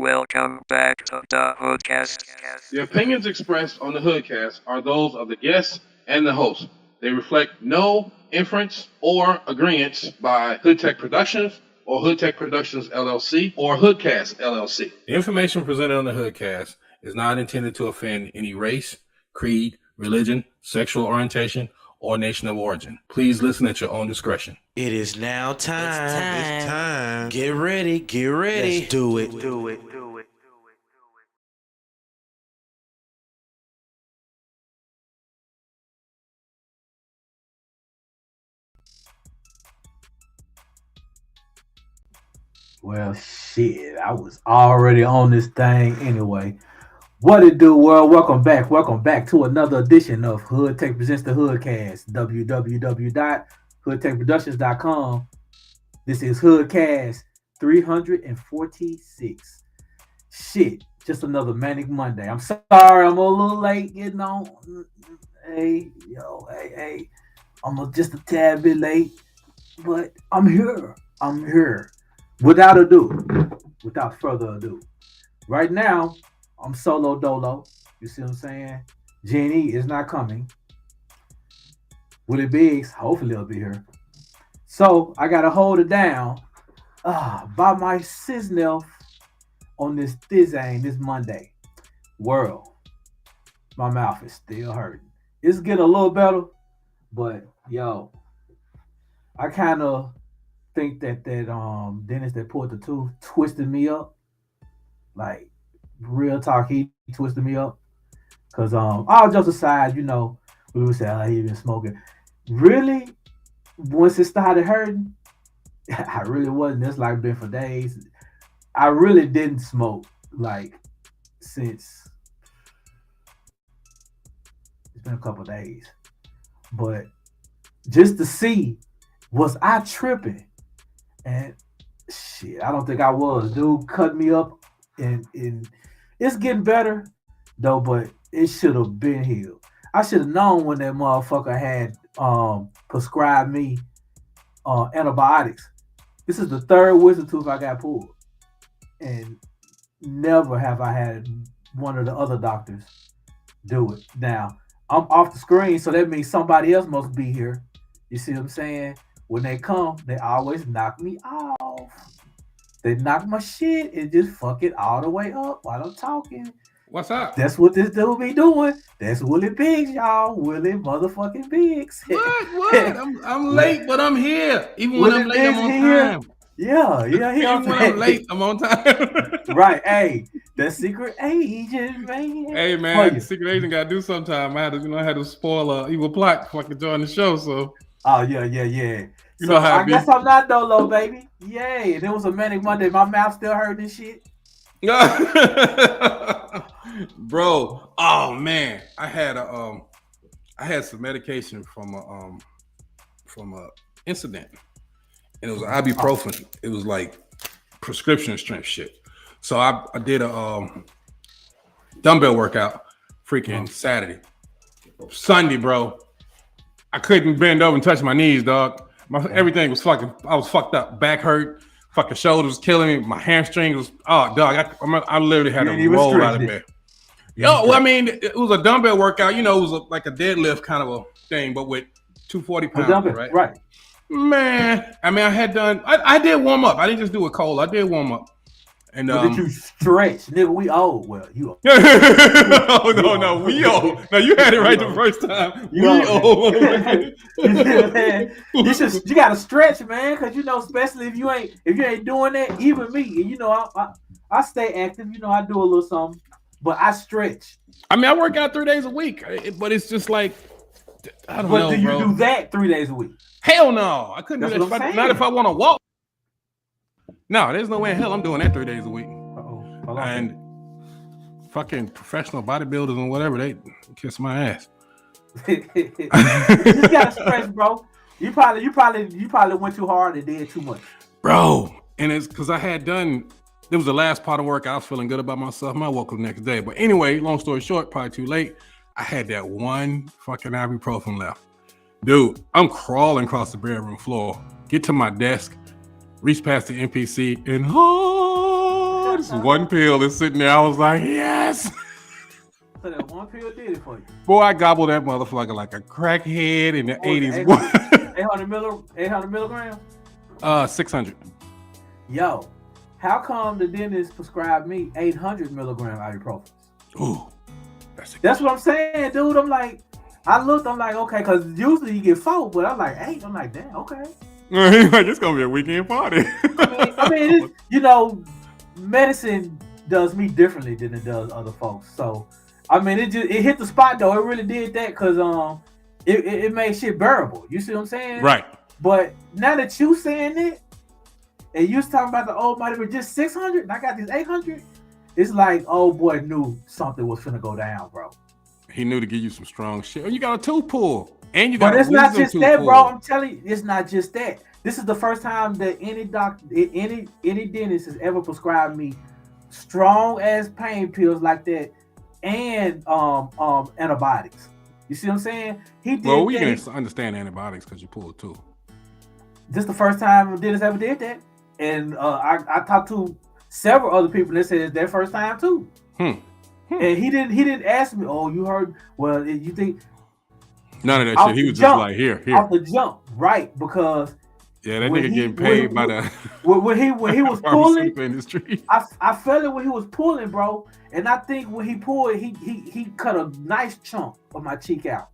Welcome back to the HoodCast. The opinions expressed on the HoodCast are those of the guests and the host. They reflect no inference or agreements by Hood Tech Productions or Hood Tech Productions LLC or HoodCast LLC. The information presented on the HoodCast is not intended to offend any race, creed, religion, sexual orientation, or nation of origin. Please listen at your own discretion. It is now time. It's time. Get ready. Get ready. Let's do it. Well, shit, I was already on this thing anyway. What it do, world? Welcome back to another edition of Hood Tech Presents the HoodCast, www.hoodtechproductions.com. This is HoodCast 346. Shit, just another Manic Monday. I'm sorry, I'm a little late getting on. Hey, I'm just a tad bit late, but I'm here. Without further ado, right now, I'm solo dolo. You see what I'm saying? Jenny is not coming. Willie Biggs, hopefully he'll be here. So I gotta hold it down by my sizzle on this Thizane this Monday. World, my mouth is still hurting. It's getting a little better, but yo, I kind of think that dentist that pulled the tooth twisted me up. Like, real talk, he twisted me up. Cause all jokes aside, we would say, he been smoking. Really, once it started hurting, I really wasn't. It's like been for days. I really didn't smoke like since it's been a couple of days. But just to see, was I tripping? And shit, I don't think I was. Dude cut me up, and it's getting better though, but it should have been healed. I should have known when that motherfucker had prescribed me antibiotics. This is the third wisdom tooth I got pulled, and never have I had one of the other doctors do it. Now I'm off the screen, so that means somebody else must be here. You see what I'm saying? When they come, they always knock me off. They knock my shit and just fuck it all the way up while I'm talking. What's up? That's what this dude be doing. That's Willie Biggs, y'all. Willie motherfucking Biggs. What? I'm late, but I'm here. Even when I'm late, I'm on time. Yeah. Even when I'm late, I'm on time. Right. Hey, the secret agent, man. Hey, man, the secret agent got to do sometime. I had to spoil a evil plot before I could join the show, so. Oh, yeah. You So know how I guess I'm not dolo, baby. Yay. And it was a Manic Monday. My mouth still hurting and shit. Bro, oh man, I had some medication from a incident, and it was ibuprofen. It was like prescription strength shit. So I did a dumbbell workout freaking Saturday. Sunday, bro, I couldn't bend over and touch my knees, dog. Everything was I was fucked up. Back hurt. Fucking shoulders was killing me. My hamstring was, dog. I literally had to roll out of bed. I mean, it was a dumbbell workout. It was like a deadlift kind of a thing, but with 240 pounds, right? Right. Man, I mean, I did warm up. I didn't just do it cold. I did warm up. And did you stretch, nigga? We old. Well, you old. No, we old. No, you had it right the first time. We old. You gotta stretch, man, because especially if you ain't doing that. Even me, I stay active. I do a little something, but I stretch. I mean, I work out 3 days a week, but it's just like I don't know. But do you bro. do that 3 days a week? Hell no, I couldn't That's do that. Not if I want to walk. No, there's no way in hell I'm doing that 3 days a week. And fucking professional bodybuilders and whatever, they kiss my ass. You just gotta stretch, bro. You probably went too hard and did too much, bro. And it's because I had done. It was the last part of work. I was feeling good about myself. I woke up the next day. But anyway, long story short, probably too late. I had that one fucking ibuprofen left, dude. I'm crawling across the bedroom floor, get to my desk, reach past the NPC, and This one pill is sitting there. I was like, yes. So that one pill did it for you. Boy, I gobbled that motherfucker like a crackhead in the 80s. 800 milligrams? 600. Yo, how come the dentist prescribed me 800 milligram ibuprofen? Ooh, that's what I'm saying, dude. I'm like, I'm like, okay, because usually you get 4, but I'm like 8. I'm like, damn, okay. Like, it's gonna be a weekend party. I mean, you know, medicine does me differently than it does other folks. So, I mean, it hit the spot though. It really did that because it made shit bearable. You see what I'm saying? Right. But now that you saying it, and you was talking about the old might have been just 600, and I got these 800. It's like, oh boy, knew something was finna go down, bro. He knew to give you some strong shit. Oh, you got a tooth pull, and you But got. it's not just that, pull. bro. I'm telling you, it's not just that. This is the first time that any doctor, any dentist has ever prescribed me strong ass pain pills like that, and antibiotics. You see what I'm saying? He did. Well, we can understand antibiotics because you pulled too. This is the first time a dentist ever did that, and I talked to several other people that said it's their first time too. And he didn't ask me, oh, you heard? Well, you think none of that shit? He was just like, here, off the jump, right? Because yeah, that nigga getting paid by the when he was pulling industry. I felt it when he was pulling, bro. And I think when he pulled, he cut a nice chunk of my cheek out.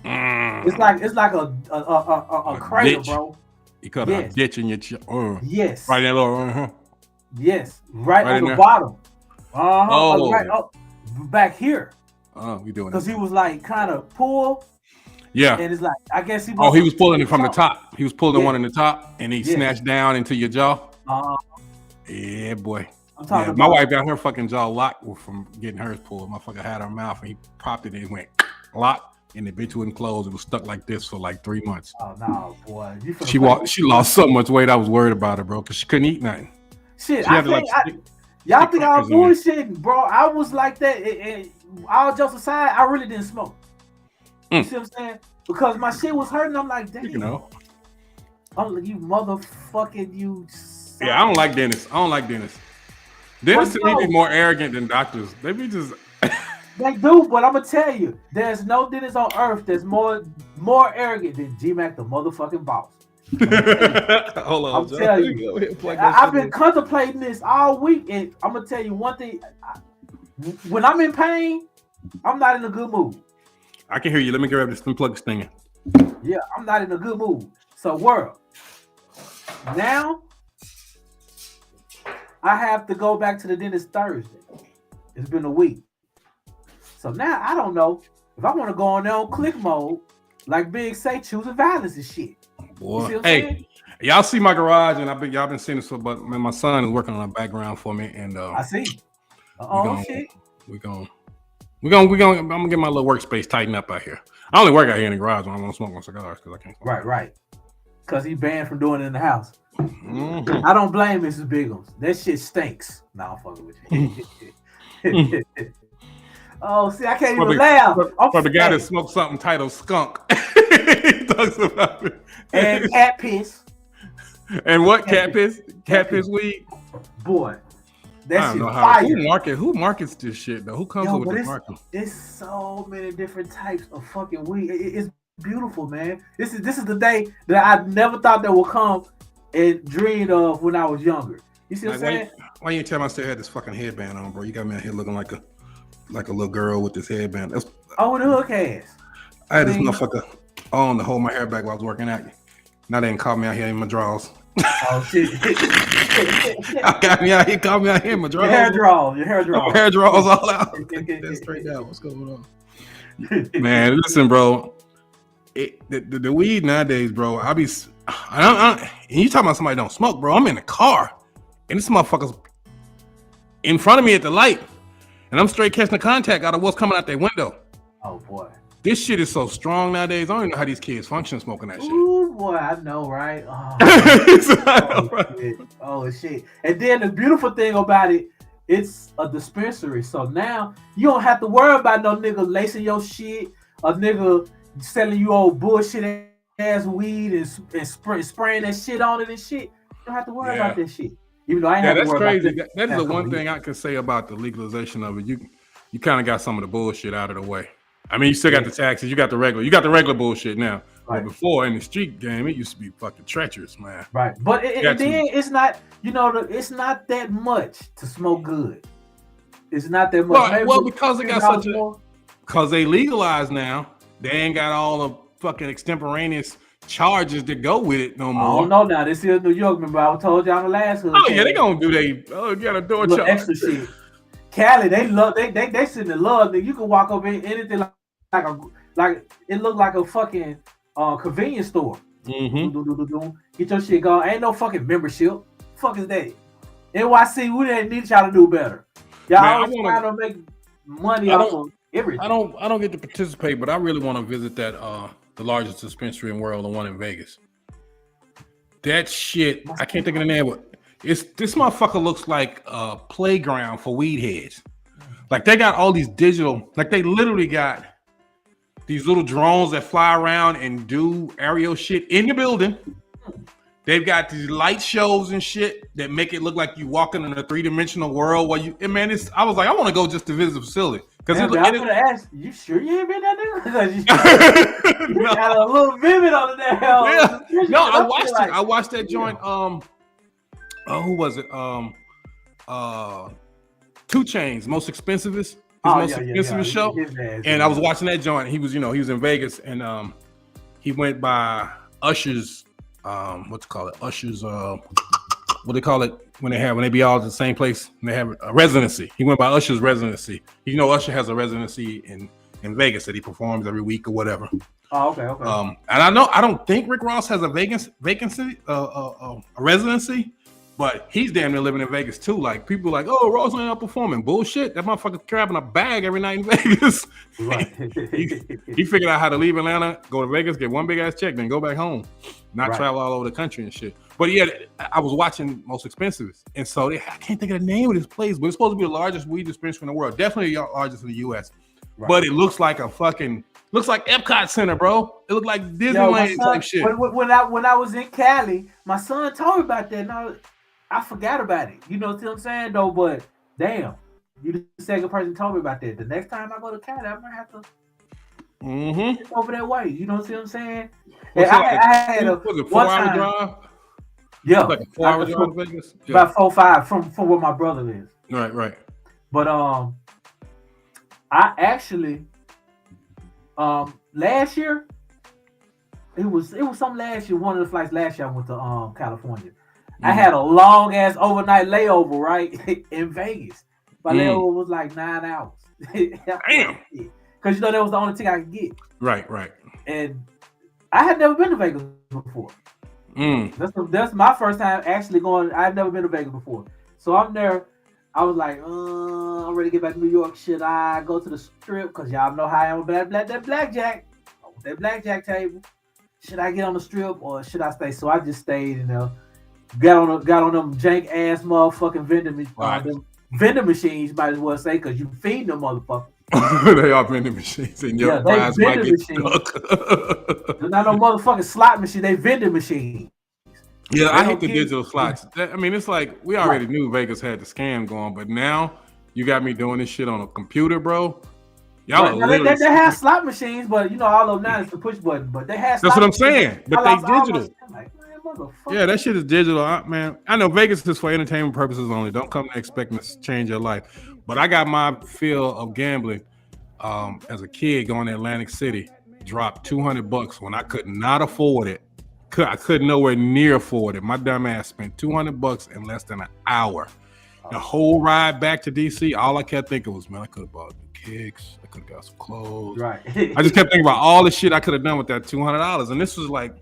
It's like a crater, ditch. bro. He cut a ditch in your cheek. Yes. Right there, little. Yes, right on the there? bottom. Oh, right up back here. Oh, we doing because he was like kind of pull. Yeah, and it's like I guess he. He was pulling it from the top. He was pulling the one in the top, and he snatched down into your jaw. Yeah, boy. I'm talking about my wife got her fucking jaw locked from getting hers pulled. Motherfucker had her mouth, and he popped it, and it went locked, and the bitch wouldn't close. It was stuck like this for like 3 months. Oh no, boy! She lost so much weight. I was worried about her, bro, because she couldn't eat nothing. Shit, y'all think I was bullshitting, bro? I was like that. And all jokes aside, I really didn't smoke. You see what I'm saying? Because my shit was hurting. I'm like, damn. You know. I'm like, you motherfucking you. Son. Yeah, I don't like dentists. Dentists to me be more arrogant than doctors. They be just. They do, but I'm gonna tell you, there's no dentist on earth that's more arrogant than G-Mac, the motherfucking boss. Hold on, I'm telling you, I've been contemplating this all week, and I'm gonna tell you one thing: when I'm in pain, I'm not in a good mood. I can hear you. Let me grab this and plug this thing in. Yeah, I'm not in a good mood. So, world, now I have to go back to the dentist Thursday. It's been a week, so now I don't know if I want to go on there on click mode, like Big say, choosing violence and shit. Boy, hey, y'all see my garage, and y'all been seeing this, but my son is working on a background for me, and I see. Shit. I'm gonna get my little workspace tightened up out here. I only work out here in the garage when I want to smoke my cigars because I can't. Right. Because he's banned from doing it in the house. Mm-hmm. I don't blame Mrs. Biggums. That shit stinks. Nah, I'm fucking with you. Oh, see, I can't even laugh. For the guy that smoked something titled skunk. He talks about it. And cat piss. And what cat piss? Cat piss weed? Boy. I don't know how. Who markets this shit though? Who comes up with this marketing? There's so many different types of fucking weed. It's beautiful, man. This is the day that I never thought that would come and dreamed of when I was younger. You see what I'm saying? Why you tell me I still had this fucking headband on, bro? You got me out here looking like a little girl with this headband. With the HoodCast. I had this motherfucker on to hold my hair back while I was working out. Now they didn't call me out here in my drawers. Oh shit! Got me out here, called me out here in my drawers. Your hair draws all out. That's straight out. What's going on? Man, listen, bro. The weed nowadays, bro. And you talking about somebody don't smoke, bro? I'm in the car, and this motherfucker's in front of me at the light, and I'm straight catching the contact out of what's coming out their window. Oh boy. This shit is so strong nowadays. I don't even know how these kids function smoking that shit. Ooh, boy, I know, right? Oh, shit. And then the beautiful thing about it, it's a dispensary. So now you don't have to worry about no nigga lacing your shit, a nigga selling you old bullshit ass weed and spraying that shit on it and shit. You don't have to worry about that shit. Even though I ain't Yeah, have to that's worry about crazy. this. That is the one thing I can say about the legalization of it. You kind of got some of the bullshit out of the way. I mean, you still got the taxes. You got the regular bullshit now. Right. But before in the street game, it used to be fucking treacherous, man. Right. But then it's not. It's not that much to smoke good. It's not that much. Well, because they got such a because they legalized now, they ain't got all the fucking extemporaneous charges that go with it no more. I don't know now. This is New York, remember I told y'all the last hood. Oh yeah, they gonna do you got a door charge. Extra shit. Cali, they sitting in love that you can walk up in anything like it looked like a fucking convenience store. Mm-hmm. Get your shit going. Ain't no fucking membership. Fuck is that? NYC, we didn't need y'all to do better. Y'all always trying to make money off of everything. I don't get to participate, but I really want to visit that the largest dispensary in the world, the one in Vegas. That shit, I can't think of the name of it. This motherfucker looks like a playground for weed heads. Like they got all these digital, like they literally got these little drones that fly around and do aerial shit in the building. They've got these light shows and shit that make it look like you walking in a 3-dimensional world. Where I was like, I want to go just to visit the facility because I could have asked, you sure you ain't been down there? You got a little vivid on the yeah. No, I watched that joint. Who was it? 2 Chainz, most expensivest. Expensive show. And I was watching that joint. He was in Vegas, and he went by Usher's. Usher's. What they call it when they be all at the same place and they have a residency. He went by Usher's residency. Usher has a residency in Vegas that he performs every week or whatever. Oh, okay. And I don't think Rick Ross has a vacancy, a residency. But he's damn near living in Vegas too. Like people are like, oh, Ross ain't out performing. Bullshit. That motherfucker's grabbing a bag every night in Vegas. Right. he figured out how to leave Atlanta, go to Vegas, get one big ass check, then go back home, not travel all over the country and shit. But yeah, I was watching Most Expensivest, and so I can't think of the name of this place, but it's supposed to be the largest weed dispensary in the world. Definitely the largest in the U.S. Right. But it looks like looks like Epcot Center, bro. It looked like Disneyland type shit. When I was in Cali, my son told me about that, and I forgot about it. You know what I'm saying, though? But damn, you the second person told me about that. The next time I go to Cali, I'm gonna have to get over that way. You know what I'm saying? And I had a 4-hour drive. Yeah, like a 4-hour drive to Vegas. Yeah. About 4-5 from where my brother lives. Right. But I actually last year it was something last year. One of the flights last year I went to California. I had a long ass overnight layover right in Vegas. My layover was like 9 hours. Damn. Because that was the only thing I could get. Right. And I had never been to Vegas before. That's my first time actually going. I've never been to Vegas before. So I'm there. I was like, I'm ready to get back to New York. Should I go to the strip? Because y'all know how I am about that blackjack. That blackjack table. Should I get on the strip or should I stay? So I just stayed, got on them jank ass motherfucking vending machines, you might as well say, because you feed them motherfuckers. They are vending machines, and your prize might get stuck. They're not no motherfucking slot machine. They vending machines. Yeah, I hate the digital slots. It's like we already knew Vegas had the scam going, but now you got me doing this shit on a computer, bro. Y'all they have slot machines, but all of them now is the push button. But they have. That's what I'm saying. But they digital. Yeah, that shit is digital, man. I know Vegas is for entertainment purposes only. Don't come expecting to change your life. But I got my feel of gambling as a kid going to Atlantic City. Dropped $200 when I could not afford it. I couldn't nowhere near afford it. My dumb ass spent $200 in less than an hour. The whole ride back to DC, all I kept thinking was, man, I could have bought new kicks. I could have got some clothes. Right. I just kept thinking about all the shit I could have done with that $200. And this was like,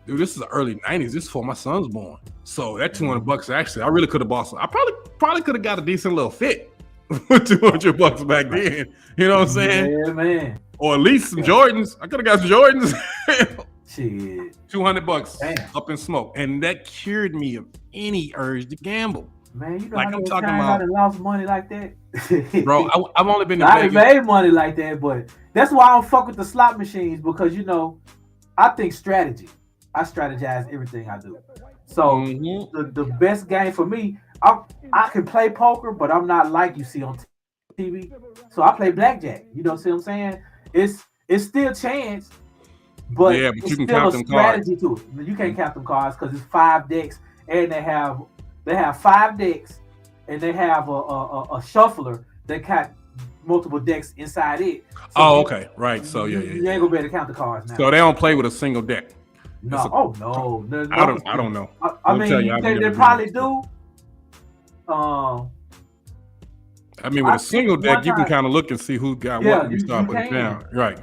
dude, this is the early 90s. This is before my son's born. So that $200 actually, I really could have bought some. I probably could have got a decent little fit with $200 back then. You know what I'm saying? Yeah, man. Or at least some Jordans. I could have got some Jordans. Shit. $200 up in smoke. And that cured me of any urge to gamble. Man, you know, like I'm talking about, I lost money like that. Bro, I've only been to Vegas. I made money like that, but that's why I don't fuck with the slot machines, because I think strategy. I strategize everything I do. So Mhm. the best game for me, I can play poker, but I'm not like you see on TV. So I play blackjack. You know what I'm saying? It's still chance, but Yeah, it's but you can still a count them cards. strategy to it. You can't count them cards because it's 5 decks, and they have 5 decks, and they have a shuffler that got multiple decks inside it. So Oh, you okay, right. So yeah, yeah, you ain't yeah. gonna be able to count the cards So now. they don't play with a single deck. It's No, a. oh no, there's I no don't. such I don't thing. know. I I'm telling you, mean, I've they never been there. probably do. Um, I mean, with I a think single one deck, you can time, kind of look and see who got what. yeah, Let me you start putting it can. down. Right.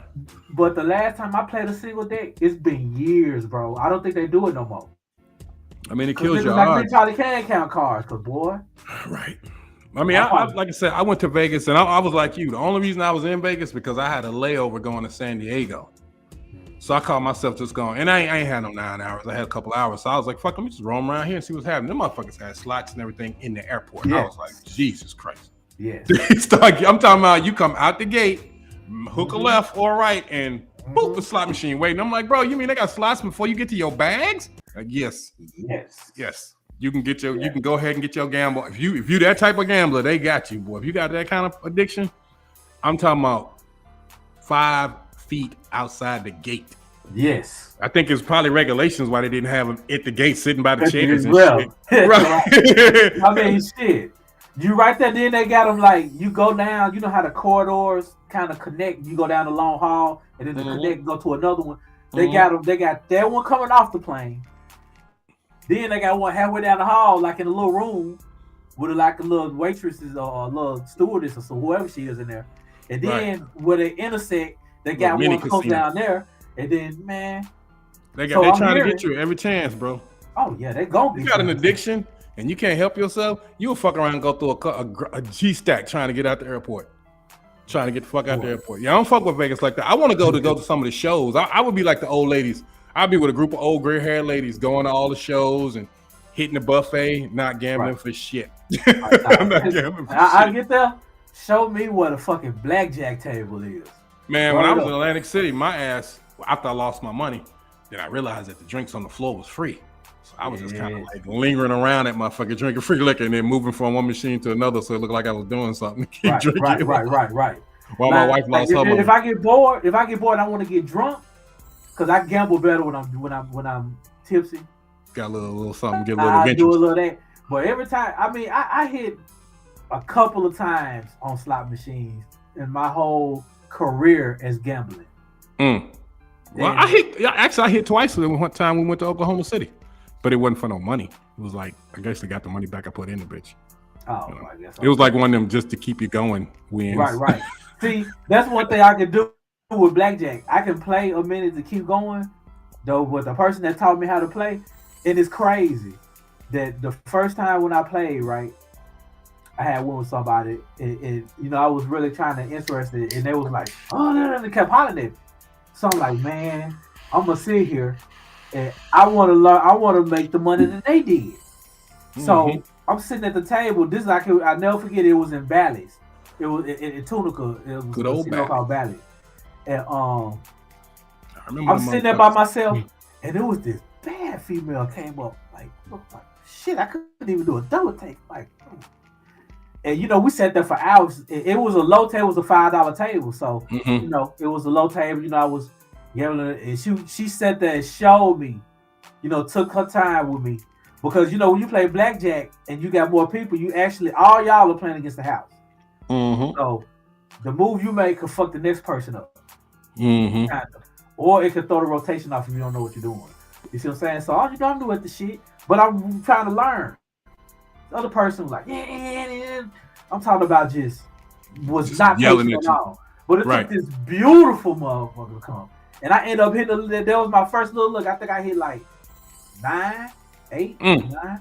But the last time I played a single deck, it's been years, bro. I don't think they do it no more. I mean, it Cause kills niggas your like me odds. probably can count cards. Cause boy, Right. I mean, I I probably like I said, I went to Vegas and I was like you. The only reason I was in Vegas because I had a layover going to San Diego. So I called myself just going, and I ain't had no 9 hours. I had a couple hours. So I was like, fuck, let me just roam around here and see what's happening. Them motherfuckers had slots and everything in the airport. I yes, was like, Jesus Christ. yes. I'm talking about you come out the gate, hook a Mm-hmm. left or right, and boop, the Mm-hmm. slot machine waiting. I'm like, bro, you mean they got slots before you get to your bags? Like, yes, Yes. yes. You can get you Yeah. can go ahead and get your gamble. If you that type of gambler, they got you, boy. If you got that kind of addiction, I'm talking about 5 feet outside the gate. Yes. I think it's probably regulations why they didn't have them at the gate sitting by the That's chairs and well. shit. Right. I Right. mean, shit. You right there. Then they got them like you go down. You know how the corridors kind of connect. You go down the long hall, and then the Mhm. connect go to another one. They Mhm. got them. They got that one coming off the plane. Then they got one halfway down the hall, like in a little room with like a little waitresses or a little stewardess or so whoever she is in there. And Right. then where they intersect, they Little got mini one close casino. down there. And then man, They so I'm trying to get hearing, you every chance, bro. oh yeah, they gonna You get got you an every time. addiction and you can't help yourself. You'll fuck around and go through a G stack trying to get out the airport. Trying to get the fuck out the Boy. airport. Yeah, I don't fuck with Vegas like that. I want to go to some of the shows. I would be like the old ladies. I'd be with a group of old gray haired ladies going to all the shows and hitting the buffet, not gambling Right. for shit. Right, I'm nah. not gambling for I shit. get there. Show me what a fucking blackjack table is. Man, when I Word was in up. Atlantic City, my ass, after I lost my money, then I realized that the drinks on the floor was free. So I was just kind of Yes. like lingering around that motherfucker, drinking free liquor and then moving from one machine to another so it looked like I was doing something to keep Right, drinking right. while my Like wife lost if, her if money. I get bored, I want to get drunk because I gamble better when I'm tipsy. Got a little something, get a little I do a adventurous. little of that. But every time, I mean, I hit a couple of times on slot machines in my whole career as gambling. Mm. Well, And I hit twice one time we went to Oklahoma City, but it wasn't for no money. It was like, I guess they got the money back I put in the bitch. oh, You know? I guess It was like one of them just to keep you going wins. right. See, that's one thing I can do with blackjack. I can play a minute to keep going, though. With the person that taught me how to play, it is crazy that the first time when I played, right, I had one with somebody, and I was really trying to interested, and they was like, oh, no, they kept hollering at me. So I'm like, man, I'm gonna sit here, and I want to learn. I want to make the money that they did. So I'm sitting at the table. This is I never forget. It was in Bally's. It was in Tunica. It was Good a old casino called Bally's. And I remember I'm them sitting there by motherfuckers. myself, and it was this bad female came up like shit. I couldn't even do a double take. Like, and we sat there for hours. It was a low table. It was a $5 table. So Mhm. it was a low table. I was gambling, and she sat there and showed me. Took her time with me because when you play blackjack and you got more people, you actually all y'all are playing against the house. Mhm. So the move you make could fuck the next person up. Mhm. Kind of. Or it could throw the rotation off if you don't know what you're doing. You see what I'm saying? So all you don't do with the shit, but I'm trying to learn. The other person was like, yeah. I'm talking about was Just not yelling patient at at you. all. But it Right. took this beautiful motherfucker to come. And I ended up hitting that was my first little look. I think I hit like 9, 8, 9.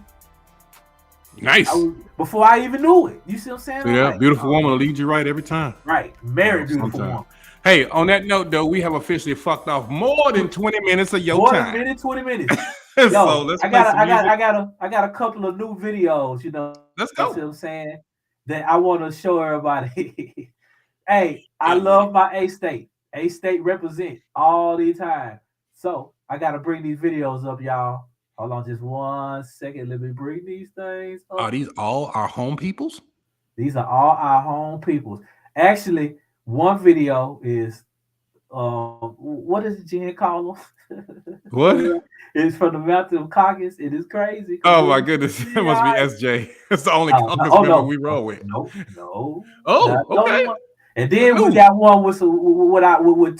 Nice. Before I even knew it. You see what I'm saying? Yeah, Like, beautiful woman will lead you right every time. right. Very beautiful Sometimes. woman. Hey, on that note, though, we have officially fucked off more than 20 minutes of your More than time. 20 minutes. So Yo, let's I play got some music. I got a couple of new videos, Let's you see what go. I'm saying? That I want to show everybody. Hey, I Yeah, love my A-State. A-State represent all the time. So I gotta bring these videos up, y'all. Hold on just 1 second. Let me bring these things up. Are these all our home peoples? These are all our home peoples. Actually, one video is what does Jen call them? What? It's from the mountain of caucus. It is crazy. Oh my goodness, it must be SJ. It's the only caucus Oh member no, we roll with. no. Oh, Not the only okay. one. And then we got one with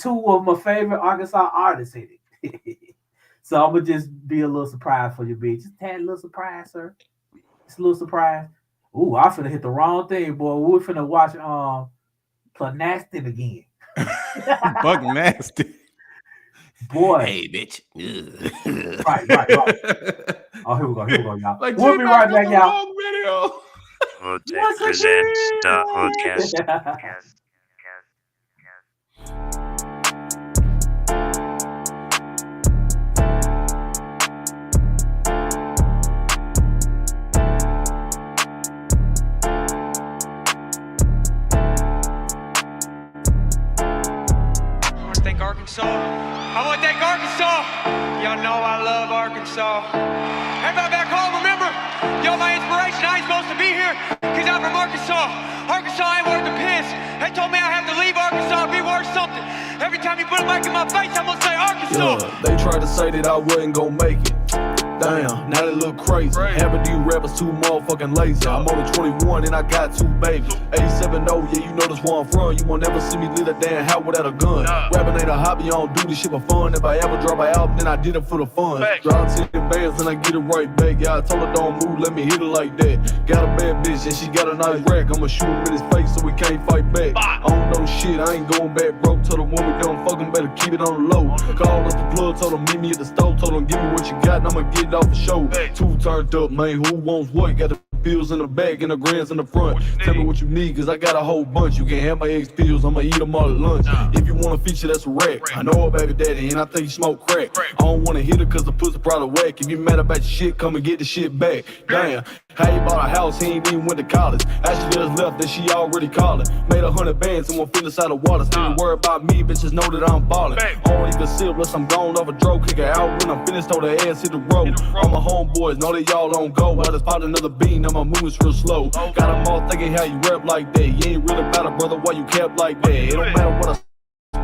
two of my favorite Arkansas artists in it. So I'm gonna just be a little surprise for you, bitch. Just a tad little surprise, sir. Just a little surprise. Ooh, I finna hit the wrong thing, boy. We're finna watch Planastin again. Buck nasty. Boy. Hey, bitch. Right. Oh, here we go, y'all. Like We'll be right back, y'all. Video. HoodTech presents the HoodCast. I want to thank Arkansas. Y'all know I love Arkansas. Everybody back home, remember, y'all my inspiration. I ain't supposed to be here because I'm from Arkansas. Arkansas ain't worth the piss. They told me I have to leave Arkansas and be worth something. Every time you put a mic in my face, I'm going to say Arkansas. Yeah, they tried to say that I wasn't gonna make it. Damn, now they look crazy. Half of these rappers too motherfucking lazy. I'm only 21 and I got 2 babies. 870, yeah, you know this where I'm from. You won't never see me leave a damn house without a gun. Rapping ain't a hobby, I don't do this shit for fun. If I ever drop an album, then I did it for the fun. Drop 10 bands and I get it right back. Yeah, I told her don't move, let me hit it like that. Got a bad bitch and she got a nice rack. I'ma shoot him in his face so we can't fight back. I don't know shit, I ain't going back broke. Told her when we done fucking better keep it on the low. Called up the plug, told him meet me at the store. Told him give me what you got and I'ma get it off the show. 2 turned up, man, who wants what? Got the pills in the back and the grands in the front. Tell me what you need, cause I got a whole bunch. You can't have my ex pills, I'ma eat them all at lunch. If you want a feature, that's a rack. I know a baby daddy and I think you smoke crack. I don't wanna hit her cause the pussy probably whack. If you mad about your shit, come and get the shit back. Damn, how you bought a house, he ain't even went to college. Actually just left that she already calling. Made 100 bands, someone feel inside the water. Still worry about me, bitches know that I'm ballin'. Only conceal unless I'm gone off a drove. Kick her out when I'm finished, told her ass hit the road. All my homeboys know that y'all don't go. I just popped another bean, now my movement's real slow. Got them all thinking how you rap like that. You ain't really about it, brother, why you cap like that? It don't matter what I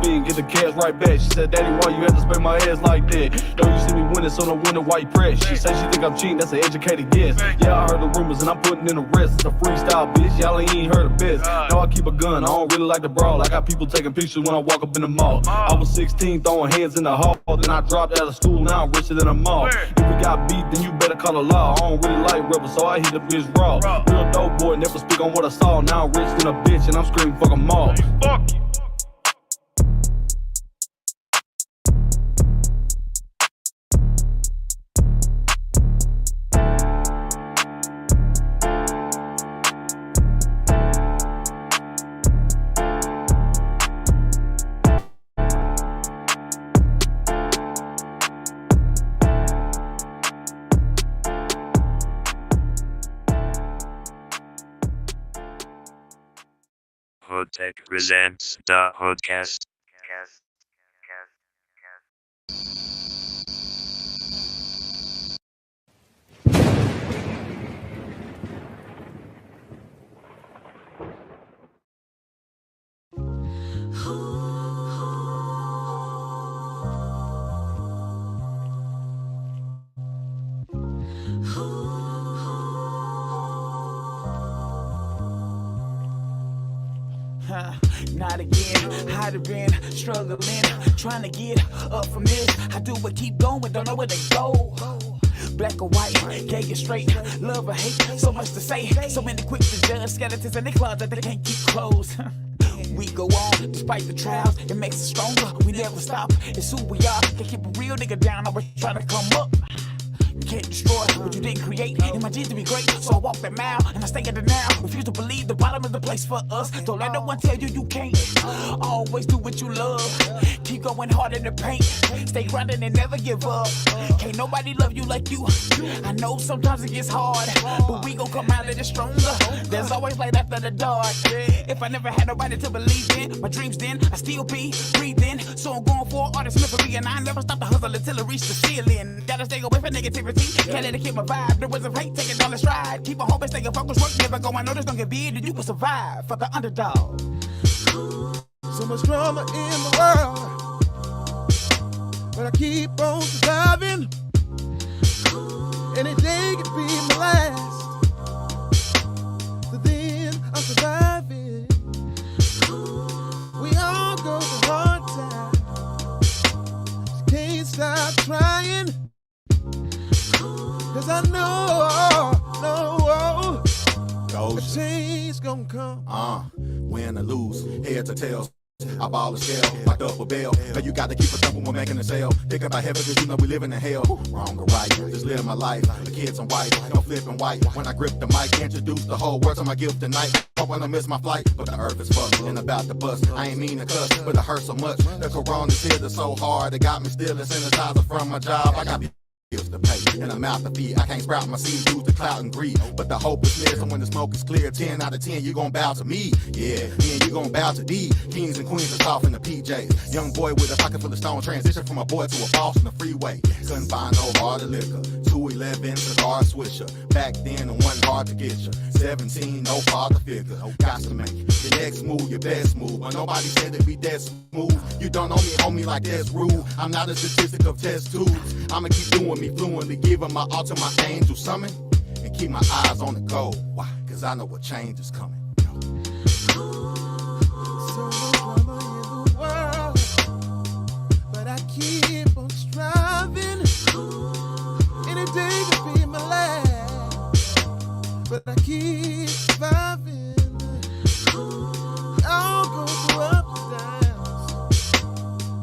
spin, get the cash right back. She said, Daddy, why you have to spend my ass like that? Don't you see me winning, so don't wonder why you press. She said she think I'm cheating, that's an educated guess. Yeah, I heard the rumors and I'm putting in the rest. It's a freestyle, bitch, y'all ain't heard the best. No, I keep a gun, I don't really like to brawl. I got people taking pictures when I walk up in the mall. I was 16, throwing hands in the hall. Then I dropped out of school, now I'm richer than a mall. If we got beat, then you better call the law. I don't really like rappers, so I hit the bitch raw. Real dope boy, never speak on what I saw. Now I'm rich than a bitch and I'm screaming fuck 'em all. Fuck you. HoodTech presents the HoodCast. Not again, I'd have been struggling, trying to get up from this. I do but keep going, don't know where to go. Black or white, gay or straight, love or hate, so much to say, so many quick to judge, skeletons in the closet they can't keep closed. We go on, despite the trials, it makes us stronger, we never stop, it's who we are, can't keep a real nigga down, always trying to come up. You can't destroy but you didn't create. And my dreams to be great, so I walk that mile and I stay at the now. Refuse to believe the bottom is the place for us. Don't let no one tell you you can't. Always do what you love. Keep going hard in the paint. Stay grinding and never give up. Can't nobody love you like you. I know sometimes it gets hard, but we gon' come out of it stronger. There's always light after the dark. If I never had nobody to believe in my dreams, then I still be breathing. So I'm going for artist mystery, and I never stop the hustle until it reach the ceiling. Gotta stay away from negativity. Can't let it keep my vibe. The words of hate, take it on the stride. Keep on hoping, stay focused, work never go. I know this don't get big, and you can survive for the underdog. So much drama in the world, but I keep on surviving. Any day could be my last, so then I'm surviving. We all go through hard times, just can't stop trying, 'cause I know a change gonna come. Win or lose, heads or tails. I ball a scale, locked up a bell. Now you got to keep a thumping when making a sale. Think about heaven, cause you know we live in hell. Wrong or right, just living my life. The kids and white, no flipping white. When I grip the mic, introduce the whole words of my gift tonight. Hope I don't miss my flight, but the earth is fucked and about to bust. I ain't mean to cuss, but it hurts so much. The corona's hit us so hard, it got me stealing sanitizer from my job. I got bills to pay and a mouth to feed. I can't sprout my seed, use the clout and greed. But the hope is clear, so when the smoke is clear, 10 out of 10, you gon' bow to me. Yeah, you gon' bow to D. Kings and queens are off in the PJs. Young boy with a pocket full of stone, transition from a boy to a boss on the freeway. Couldn't find no harder liquor. 211 cigar swisher. Back then, it wasn't hard to get you. 17, no father figure. Got to make your next move, your best move. But nobody said it be that smooth. You don't know me, homie, like that's rude. I'm not a statistic of test tubes. I'ma keep doing me fluently, giving my all to my angel summon. And keep my eyes on the goal. Why? 'Cause I know what change is coming. So much drama in the world, but I keep on striving. Any day could be my last, but I keep surviving. I'll go through ups and downs,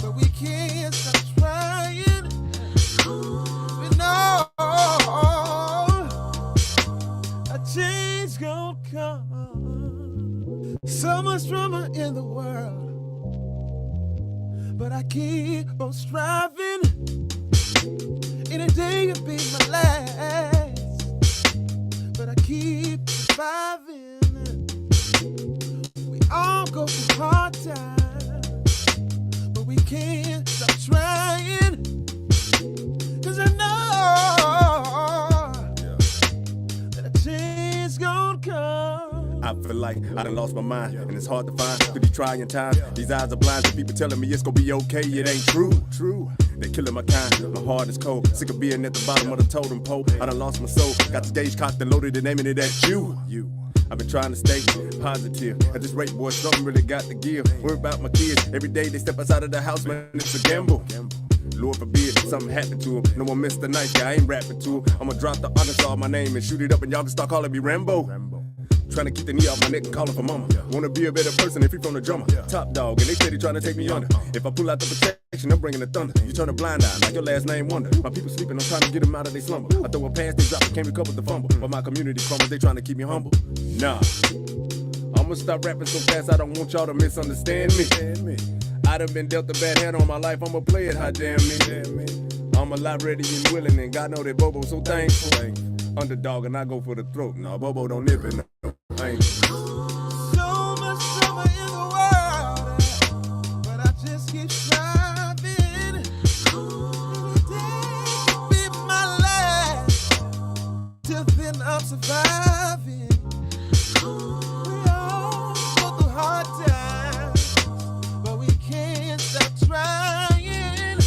but we can't stop trying. We know a change gonna come. So much drama in the world, but I keep on striving. Any day could be my last, but I keep surviving. We all go through hard times, but we can't stop trying. 'Cause I know that a change gonna come. I feel like I done lost my mind, and it's hard to find through these trying times. These eyes are blind to people telling me it's gonna be okay. It ain't true. They killing my kind, my heart is cold. Sick of being at the bottom of the totem pole. I done lost my soul, got the stage cocked and loaded and aiming it at you. I've been trying to stay positive. At this rate, boy, something really got to give. Worry about my kids. Every day they step outside of the house, man, it's a gamble. Lord forbid something happened to him. No one missed the night guy, I ain't rapping to him. I'ma drop the Arkansas, my name, and shoot it up, and y'all can start calling me Rambo. Trying to keep the knee off my neck and calling for mama. Wanna be a better person and free from the drama. Top dog, and they steady trying to take me under. If I pull out the protection, I'm bringing the thunder. You turn a blind eye like your last name Wonder. My people sleeping, I'm trying to get them out of their slumber. I throw a pass, they drop, I can't recover the fumble. But my community crumbles, they trying to keep me humble. Nah, I'ma stop rapping so fast, I don't want y'all to misunderstand me. I done been dealt a bad hand on my life, I'ma play it, hot damn me. I'm a lot ready and willing, and God know that Bobo so thankful. Underdog, and I go for the throat. Nah, Bobo don't nip it, no. I ain't. So much drama in the world, but I just keep striving. Every day could be my last, till then I'm surviving. We all go through hard times, but we can't stop trying.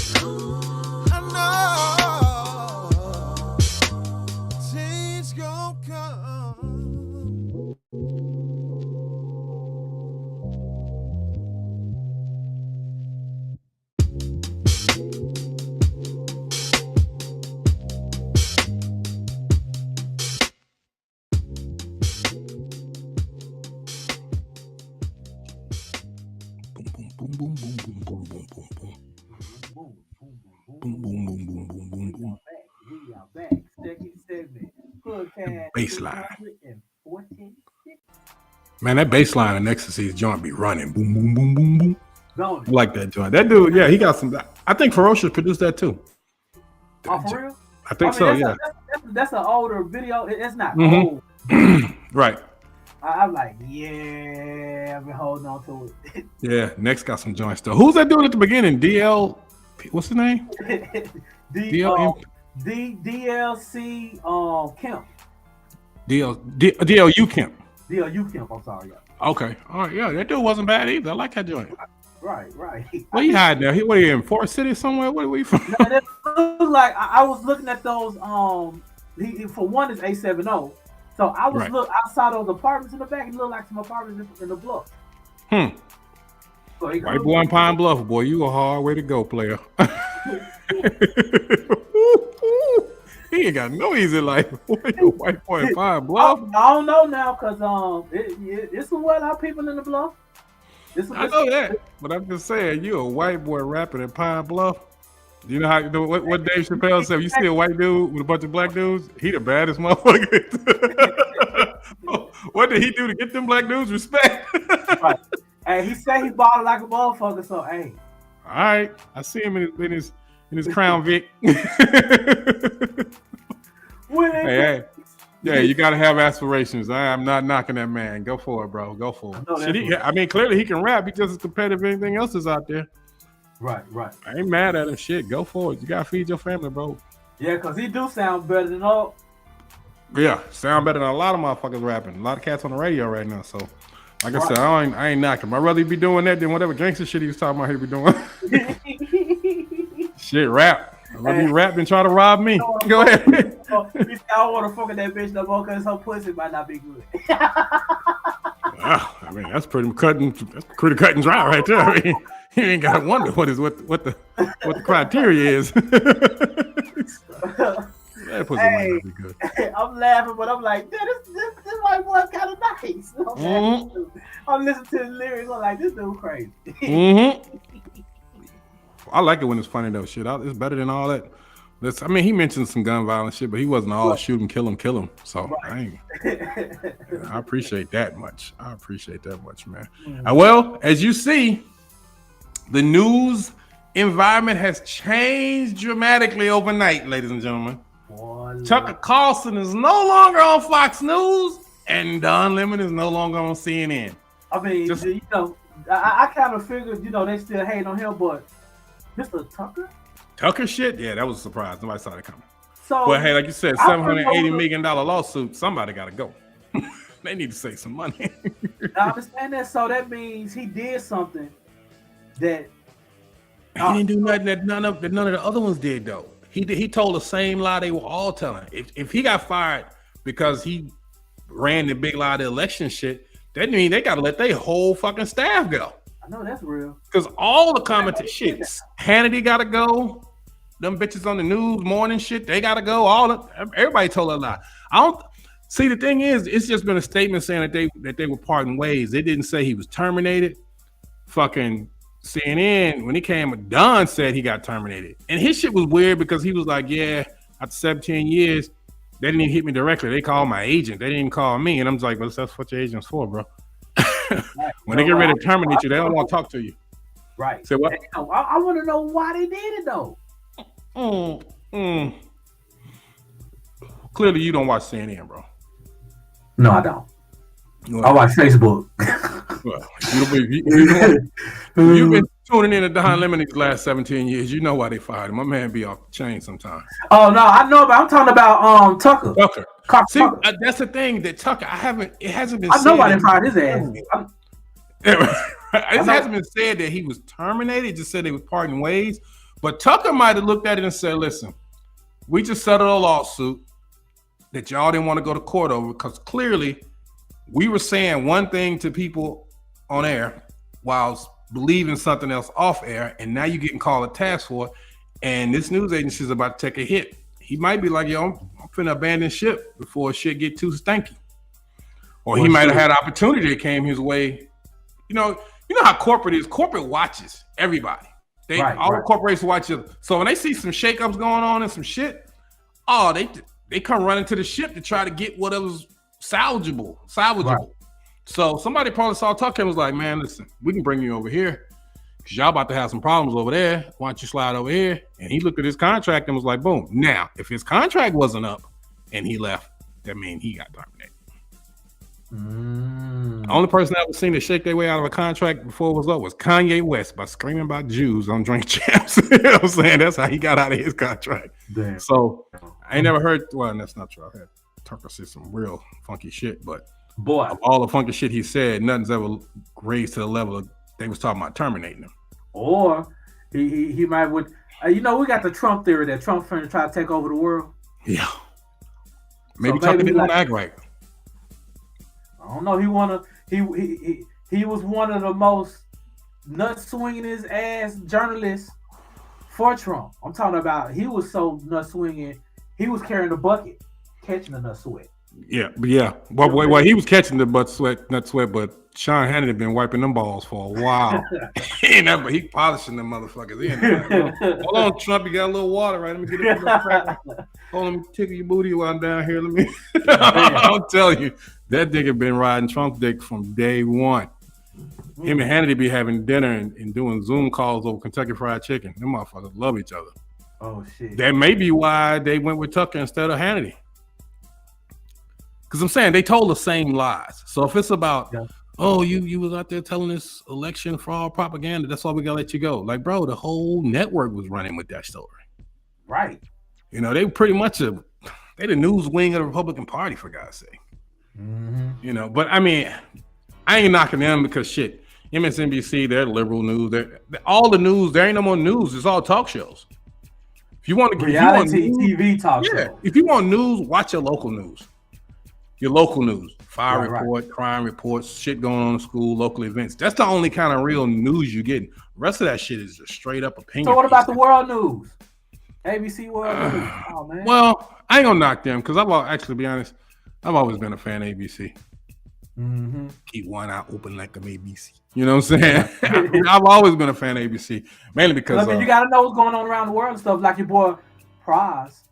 I know change gon' come. Boom, boom, boom, boom, boom, boom, boom, boom. Boom, boom, boom, boom, boom, boom, boom. We are back. Second segment. had Baseline. 314. Man, that bass line in Ecstasy's joint be running. Boom, boom, boom, boom, boom. Don't I like that joint. That dude, yeah, he got some. I think Ferocious produced that too. Oh, for real? I think so, yeah. That's an older video. It's not Mhm. old. Right. I'm like, yeah, I've been holding on to it. Yeah, next got some joints though. Who's that dude at the beginning? DL, what's his name? DLC Kemp. DLU Kemp. DLU Kemp, I'm sorry. Yeah. Okay. All right. Yeah, that dude wasn't bad either. I like that joint. Right. Where he hiding there? What are you in Forest City somewhere? Where are we from? No, that looked like I was looking at those. He for one is A70. So I was Right. I saw those apartments in the back. It looked like some apartments in the block. So So he White boy in Pine Bluff, boy, you a hard way to go, player. He ain't got no easy life. Boy, you a white boy in Pine Bluff. I don't know now because it's some well-off people in the bluff. I know that, but I'm just saying, you a white boy rapping in Pine Bluff. You know what Dave Chappelle said? You see a white dude with a bunch of black dudes, he the baddest motherfucker. What did he do to get them black dudes respect? Right. Hey, he said he bought it like a motherfucker. So hey, all right, I see him in his Crown Vic. Hey, yeah, you gotta have aspirations. I am not knocking that man. Go for it, bro. Go for it. I mean, clearly he can rap. He's just as competitive as anything else is out there. Right. I ain't mad at him. Shit, go for it. You gotta feed your family, bro. Yeah, because he do sound better than all. Yeah, sound better than a lot of motherfuckers rapping. A lot of cats on the radio right now. So, like I said, I ain't knocking. I'd rather he be doing that than whatever gangster shit he was talking about he be doing. Shit, rap. I'd rather he rap than try to rob me. Go ahead. He said, I don't want to fuck with that bitch no more because her pussy might not be good. Wow, I mean that's pretty cut and dry right there. I mean, you ain't gotta wonder what the criteria is. That pussy might not be good. I'm laughing, but I'm like, this white boy's kind of nice. I'm listening to the lyrics. I'm like, this dude crazy. I like it when it's funny though. Shit, it's better than all that. I mean, he mentioned some gun violence shit, but he wasn't all shoot him, kill him. So I appreciate that much. I appreciate that much, man. Well, as you see, the news environment has changed dramatically overnight, ladies and gentlemen. Tucker Carlson is no longer on Fox News, and Don Lemon is no longer on CNN. I mean, I kind of figured, they still hating on him, but Mr. Tucker shit? Yeah, that was a surprise. Nobody saw that coming. So, but hey, like you said, $780 million lawsuit. Somebody got to go. They need to save some money. I understand that. So that means he did something that he didn't do nothing that none of the other ones did though. He told the same lie they were all telling. If he got fired because he ran the big lie of the election shit, that means they got to let their whole fucking staff go. I know that's real. Because all the commented shit, Hannity got to go. Them bitches on the news morning shit, they got to go. Everybody told a lie. I don't see. The thing is, it's just been a statement saying that they were parting ways. They didn't say he was terminated. Fucking CNN, when he came, Don said he got terminated. And his shit was weird because he was like, yeah, after 17 years, they didn't even hit me directly. They called my agent. They didn't even call me. And I'm just like, well, that's what your agent's for, bro. When they get ready to terminate you, they don't want to talk to you. Right. Say what? I want to know why they did it, though. Clearly, you don't watch CNN, bro. No, I don't. I watch Facebook. Well, you've been tuning in to Don Lemon these last 17 years. You know why they fired him. My man be off the chain sometimes. Oh no, I know, but I'm talking about Tucker. See, that's the thing that Tucker. It hasn't been. I know why they fired his ass. It hasn't been said that he was terminated. It just said they was parting ways. But Tucker might have looked at it and said, "Listen, we just settled a lawsuit that y'all didn't want to go to court over because clearly we were saying one thing to people on air while believing something else off air, and now you're getting called a task for it, and this news agency is about to take a hit." He might be like, yo, I'm finna abandon ship before shit get too stanky. Or he might have had opportunity that came his way. You know how corporate is. Corporate watches everybody. All the corporations watch it. So when they see some shakeups going on and some shit, they they come running to the ship to try to get whatever's salvageable. Right. So somebody probably saw Tucker and was like, man, listen, we can bring you over here because y'all about to have some problems over there. Why don't you slide over here? And he looked at his contract and was like, boom. Now, if his contract wasn't up and he left, that means he got terminated. The only person I ever seen to shake their way out of a contract before it was up was Kanye West by screaming about Jews on Drink Champs. You know what I'm saying? That's how he got out of his contract. Damn. So I ain't never heard, well, that's not true. I heard Tucker say some real funky shit, but boy, of all the funky shit he said, nothing's ever raised to the level of they was talking about terminating him. Or he might would, we got the Trump theory that Trump's trying to try to take over the world. Yeah. Maybe Tucker didn't want to act right. I don't know. He was one of the most nut swinging his ass journalists for Trump. I'm talking about he was so nut swinging, he was carrying the bucket, catching the nut sweat. Yeah. Well, he was catching the nut sweat, but Sean Hannity been wiping them balls for a while. He polishing them motherfuckers in. Hold on, Trump, you got a little water, right? Let me get it. Hold on, let me tickle your booty while I'm down here. Let me. I'll tell you, that nigga been riding Trump's dick from day one. Him and Hannity be having dinner and doing Zoom calls over Kentucky Fried Chicken. Them motherfuckers love each other. Oh shit. That may be why they went with Tucker instead of Hannity. Because I'm saying they told the same lies. So if it's about, you was out there telling this election fraud propaganda, that's why we gotta let you go. Like, bro, the whole network was running with that story. Right. They pretty much they the news wing of the Republican Party, for God's sake. Mm-hmm. But I mean, I ain't knocking them because shit, MSNBC, they're liberal news. They're all the news. There ain't no more news. It's all talk shows. If you want to reality TV talk show. If you want news, watch your local news. Your local news, fire report, crime reports, shit going on in school, local events. That's the only kind of real news you get. The rest of that shit is just straight up opinion. So what about the world news? ABC World News. Oh man. Well, I ain't gonna knock them because actually, to be honest, I've always been a fan of ABC. Mm-hmm. Keep one eye open like I'm ABC. You know what I'm saying? I've always been a fan of ABC, mainly because you gotta know what's going on around the world and stuff, like your boy Prize.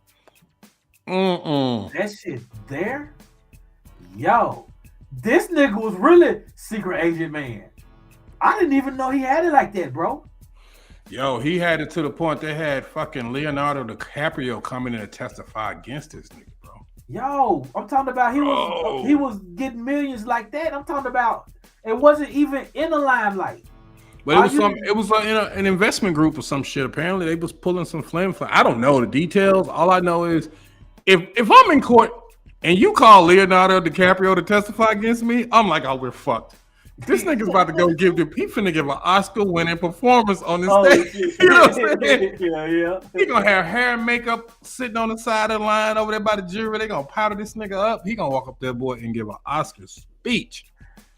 That shit there. Yo, this nigga was really secret agent man. I didn't even know he had it like that, bro. Yo, he had it to the point they had fucking Leonardo DiCaprio coming in to testify against this nigga, bro. Yo, I'm talking about he was getting millions like that. I'm talking about it wasn't even in the limelight. But it was an investment group or some shit. Apparently, they was pulling some flim. I don't know the details. All I know is if I'm in court and you call Leonardo DiCaprio to testify against me, I'm like, oh, we're fucked. This nigga's about to go he finna give an Oscar-winning performance on this stage. You know what I'm saying? Yeah. He gonna have hair and makeup sitting on the side of the line over there by the jury. They gonna powder this nigga up. He gonna walk up there, boy, and give an Oscar speech.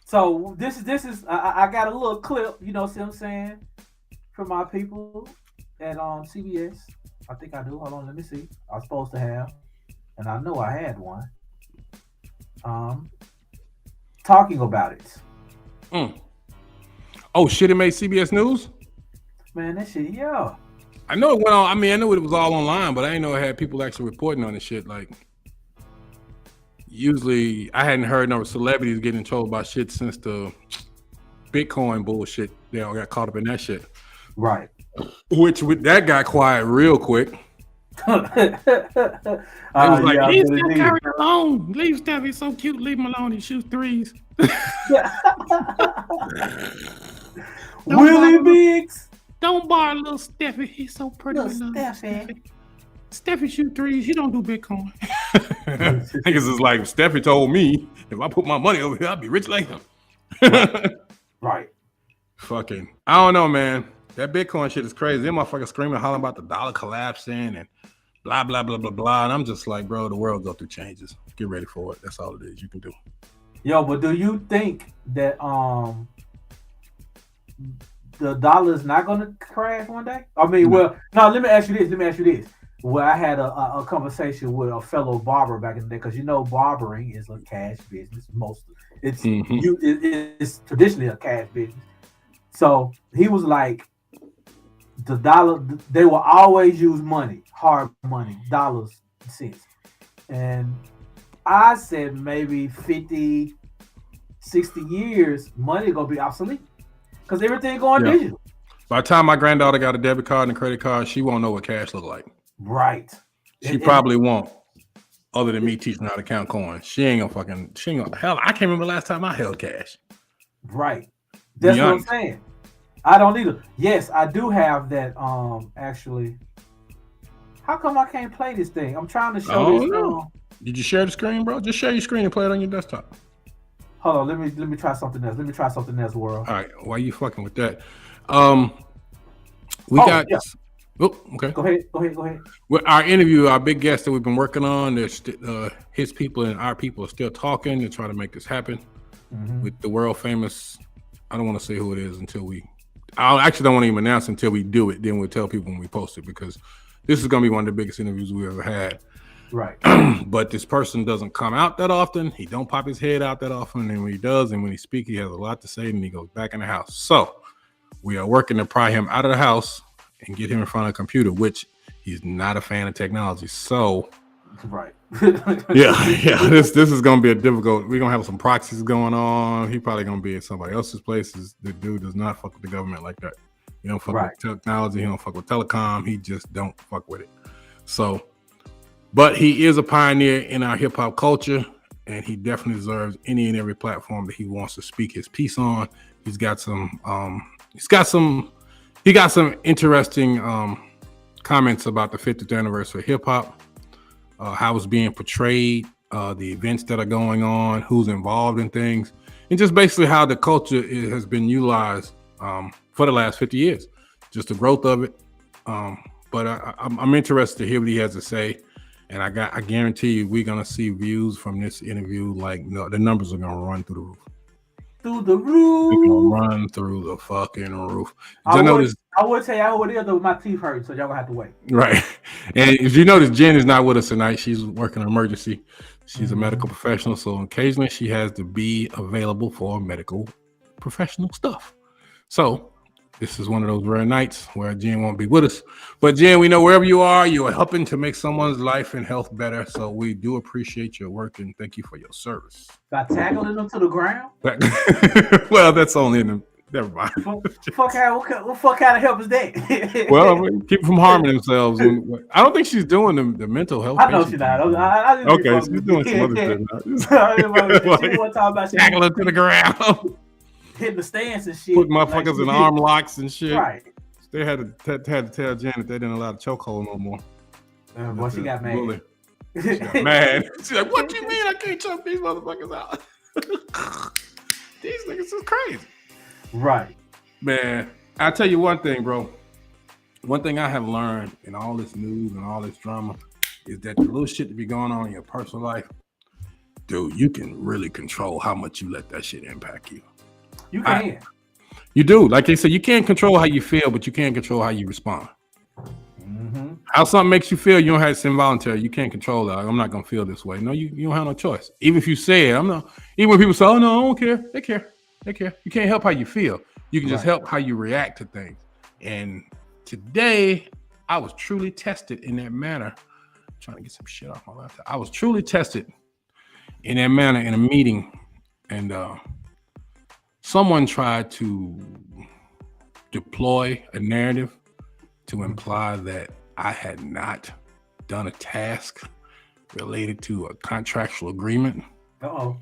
So this is I got a little clip, see what I'm saying, from my people at CBS. I think I do. Hold on, let me see. I was supposed to have, and I know I had one. Talking about it. Oh shit! It made CBS News. Man, that shit, yeah. I know it went on. I mean, I knew it was all online, but I didn't know it had people actually reporting on this shit. Like, usually, I hadn't heard no celebrities getting in trouble about shit since the Bitcoin bullshit. They all got caught up in that shit. Right. Which that got quiet real quick. It was like, leave Steph Curry alone. Leave Steph. He's so cute. Leave him alone. He shoots threes. Willie Biggs. Don't bar little Steffi. He's so pretty. Little Steffi. Steffi shoot threes. He don't do Bitcoin. Niggas is like, Steffi told me if I put my money over here, I'll be rich like him. Right. Fucking, I don't know, man. That Bitcoin shit is crazy. Them motherfuckers screaming, hollering about the dollar collapsing and blah, blah, blah, blah, blah. And I'm just like, bro, the world go through changes. Get ready for it. That's all it is you can do. Yo, but do you think that the dollar is not going to crash one day? I mean, well, no, let me ask you this. Well, I had a conversation with a fellow barber back in the day, because barbering is a cash business. It's traditionally a cash business. So he was like, the dollar, they will always use money, hard money, dollars, cents. And I said maybe 50, 60 years, money gonna be obsolete because everything going digital. By the time my granddaughter got a debit card and a credit card, she won't know what cash look like. Right. She probably won't. Other than me teaching her how to count coins, she ain't gonna hell. I can't remember the last time I held cash. Right. That's what I'm saying. I don't either. Yes, I do have that. Actually, how come I can't play this thing? I'm trying to show this. Did you share the screen, bro? Just share your screen and play it on your desktop. Hold on, let me try something else. Let me try something else, world. All right, why you fucking with that? We got. Yeah. Oh, okay. Go ahead. With our interview, our big guest that we've been working on, there's his people and our people are still talking to try to make this happen with the world famous. I don't want to say who it is until I actually don't want to even announce until we do it. Then we'll tell people when we post it because this is going to be one of the biggest interviews we ever had. Right. But this person doesn't come out that often. He don't pop his head out that often. And when he does, and when he speaks, he has a lot to say, and he goes back in the house. So we are working to pry him out of the house and get him in front of a computer, which he's not a fan of technology. So right. yeah. This is gonna be a difficult. We're gonna have some proxies going on. He probably gonna be at somebody else's places. The dude does not fuck with the government like that. He don't fuck with technology. He don't fuck with telecom. He just don't fuck with it. So, but he is a pioneer in our hip hop culture, and he definitely deserves any and every platform that he wants to speak his piece on. He got some interesting comments about the 50th anniversary of hip hop, how it's being portrayed, the events that are going on, who's involved in things, and just basically how the culture has been utilized for the last 50 years, just the growth of it. But I'm interested to hear what he has to say. And I guarantee you, we're gonna see views from this interview. The numbers are gonna run through the roof. Through the roof. We're gonna run through the fucking roof. I would tell y'all who it is, though my teeth hurt, so y'all gonna have to wait. Right. And if you notice, Jen is not with us tonight. She's working an emergency. She's a medical professional, so occasionally she has to be available for medical professional stuff. So this is one of those rare nights where Jen won't be with us. But Jen, we know wherever you are helping to make someone's life and health better. So we do appreciate your work and thank you for your service. By tackling them to the ground? Well, that's only in the never mind. What kind of help is that? Well, keep them from harming themselves. I don't think she's doing the mental health. I know she's not. Okay, she's doing some other shit. Tackling to the ground. Hitting the stands and shit. Put motherfuckers in arm locks and shit. Right. They had to tell Janet they didn't allow the chokehold no more. Boy, she got mad. She got mad. She's like, "What you mean I can't choke these motherfuckers out? These niggas is crazy." Right. Man, I'll tell you one thing, bro. One thing I have learned in all this news and all this drama is that the little shit that be going on in your personal life, dude, you can really control how much you let that shit impact you. You can. You do. Like they said, you can't control how you feel, but you can control how you respond. Mm-hmm. How something makes you feel, you don't have it's involuntary. You can't control that. Like, I'm not gonna feel this way. No, you don't have no choice. Even if you say it, even when people say, "Oh no, I don't care," they care. You can't help how you feel. You can just help how you react to things. And today, I was truly tested in that manner. I'm trying to get some shit off my laptop. I was truly tested in that manner in a meeting, and someone tried to deploy a narrative to imply that I had not done a task related to a contractual agreement. Uh-oh.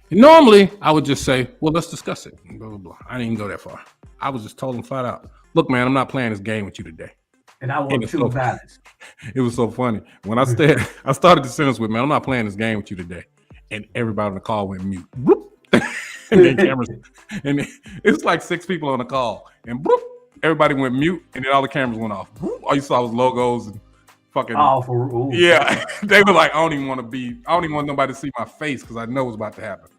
Normally, I would just say, well, let's discuss it. Blah, blah, blah. I didn't even go that far. I was just told him flat out, look, man, I'm not playing this game with you today. And I want true balance. It was so funny. When I started the sentence with, man, I'm not playing this game with you today. And everybody on the call went mute. And then cameras, and it's like 6 people on the call. And everybody went mute, and then all the cameras went off. All you saw was logos and fucking. Oh, yeah. They were like, I don't even want nobody to see my face because I know what's about to happen.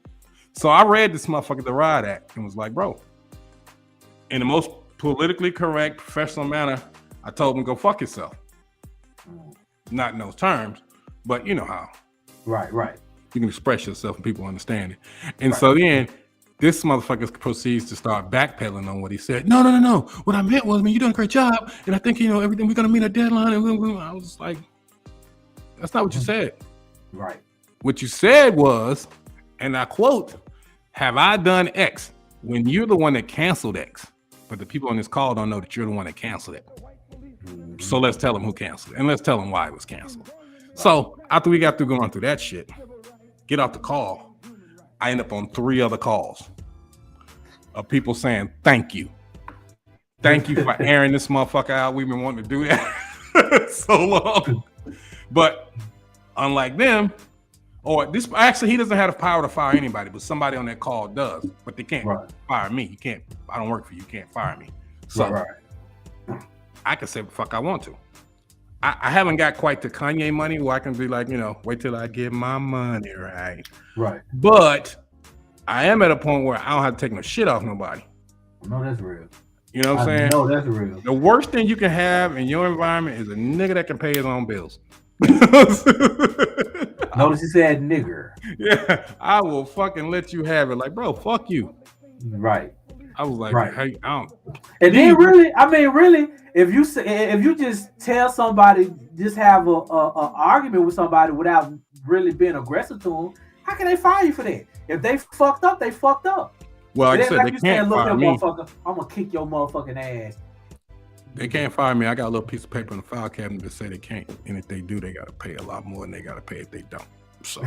So I read this motherfucker, the Riot Act, and was like, bro, in the most politically correct, professional manner, I told him, go fuck yourself. Not in those terms, but you know how. Right. You can express yourself and people understand it. And so then this motherfucker proceeds to start backpedaling on what he said. No. What I meant was, man, you're doing a great job. And I think, everything, we're going to meet a deadline. And I was like, that's not what you said. Right. What you said was, and I quote, "Have I done X?" When you're the one that canceled X, but the people on this call don't know that you're the one that canceled it. So let's tell them who canceled it, and let's tell them why it was canceled. So after we got through going through that shit, get off the call. I end up on 3 other calls of people saying, "Thank you. Thank you for airing this motherfucker out. We've been wanting to do that so long." But unlike them, or this actually, he doesn't have the power to fire anybody, but somebody on that call does. But they can't fire me. You can't. I don't work for you. You can't fire me. So I can say what the fuck I want to. I haven't got quite the Kanye money where I can be like, wait till I get my money right. Right. But I am at a point where I don't have to take no shit off nobody. No, that's real. You know what I'm saying? No, that's real. The worst thing you can have in your environment is a nigga that can pay his own bills. Notice he said nigger. Yeah, I will fucking let you have it. Like, bro, fuck you. Right. I was like, hey, I don't. And then really, if you just tell somebody, just have a argument with somebody without really being aggressive to them, how can they fire you for that? If they fucked up, they fucked up. Well, like I said, they can't fire me. I'm gonna kick your motherfucking ass. They can't fire me. I got a little piece of paper in the file cabinet that say they can't, and if they do, they gotta pay a lot more than they gotta pay if they don't. So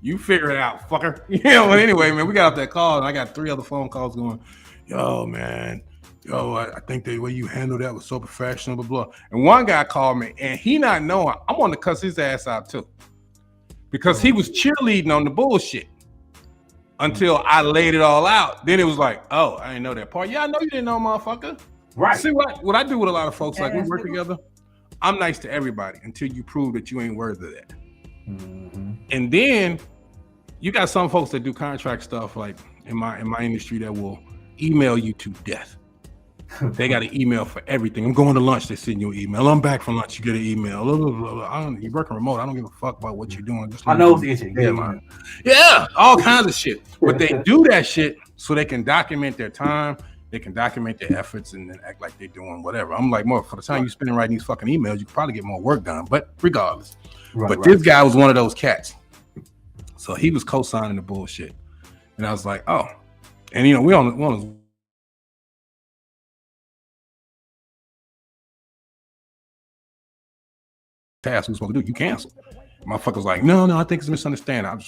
you figure it out, fucker. Well, anyway, man, we got off that call, and I got 3 other phone calls going. Yo, man, I think the way you handled that was so professional, blah blah. And one guy called me, and he not knowing I wanted to cuss his ass out too, because he was cheerleading on the bullshit until I laid it all out. Then it was like, oh, I didn't know that part. Yeah, I know you didn't know, motherfucker. Right. See what I do with a lot of folks, like we work together. I'm nice to everybody until you prove that you ain't worthy of that. Mm-hmm. And then you got some folks that do contract stuff, like in my industry, that will email you to death. They got an email for everything. I'm going to lunch. They send you an email. I'm back from lunch. You get an email. Blah, blah, blah. You're working remote. I don't give a fuck about what you're doing. Just I know it's itching. Yeah, all kinds of shit. But they do that shit so they can document their time. They can document their efforts and then act like they're doing whatever. I'm like, more for the time you spend writing these fucking emails, you could probably get more work done. But regardless, this guy was one of those cats. So he was co-signing the bullshit, and I was like, oh, and we on task we're supposed to do. You cancel. Motherfucker's like, no, I think it's a misunderstanding.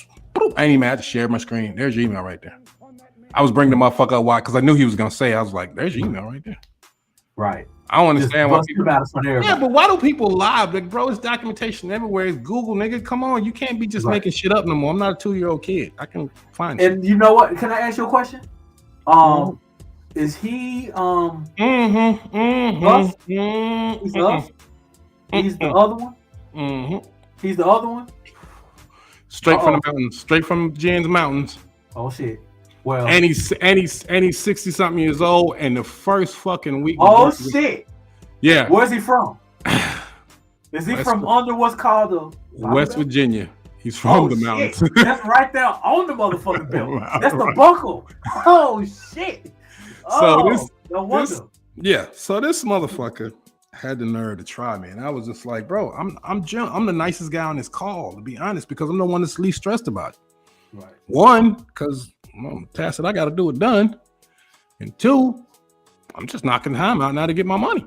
I ain't even had to share my screen. There's your email right there. I was bringing the motherfucker up. Why? Because I knew he was gonna say. I was like, "There's your email right there." Right. I don't understand why people. Yeah, but why do people lie? Like, bro, it's documentation everywhere. It's Google, nigga. Come on, you can't be just making shit up no more. I'm not a 2-year-old kid. I can find it. And you know what? Can I ask you a question? Is he us? He's us. He's the other one. He's the other one. Straight from the mountains. Straight from Jen's mountains. Oh shit. Well, and he's 60-something years old, and the first fucking week. Oh shit! Yeah. Where's he from? Is he from under what's called the West Virginia? He's from the mountains. That's right there on the motherfucking belt. That's the buckle. Oh shit! So no wonder. So this motherfucker had the nerve to try me, and I was just like, bro, I'm the nicest guy on this call, to be honest, because I'm the one that's least stressed about it. Right. One, because task that I got to do it done, and 2, I'm just knocking time out now to get my money.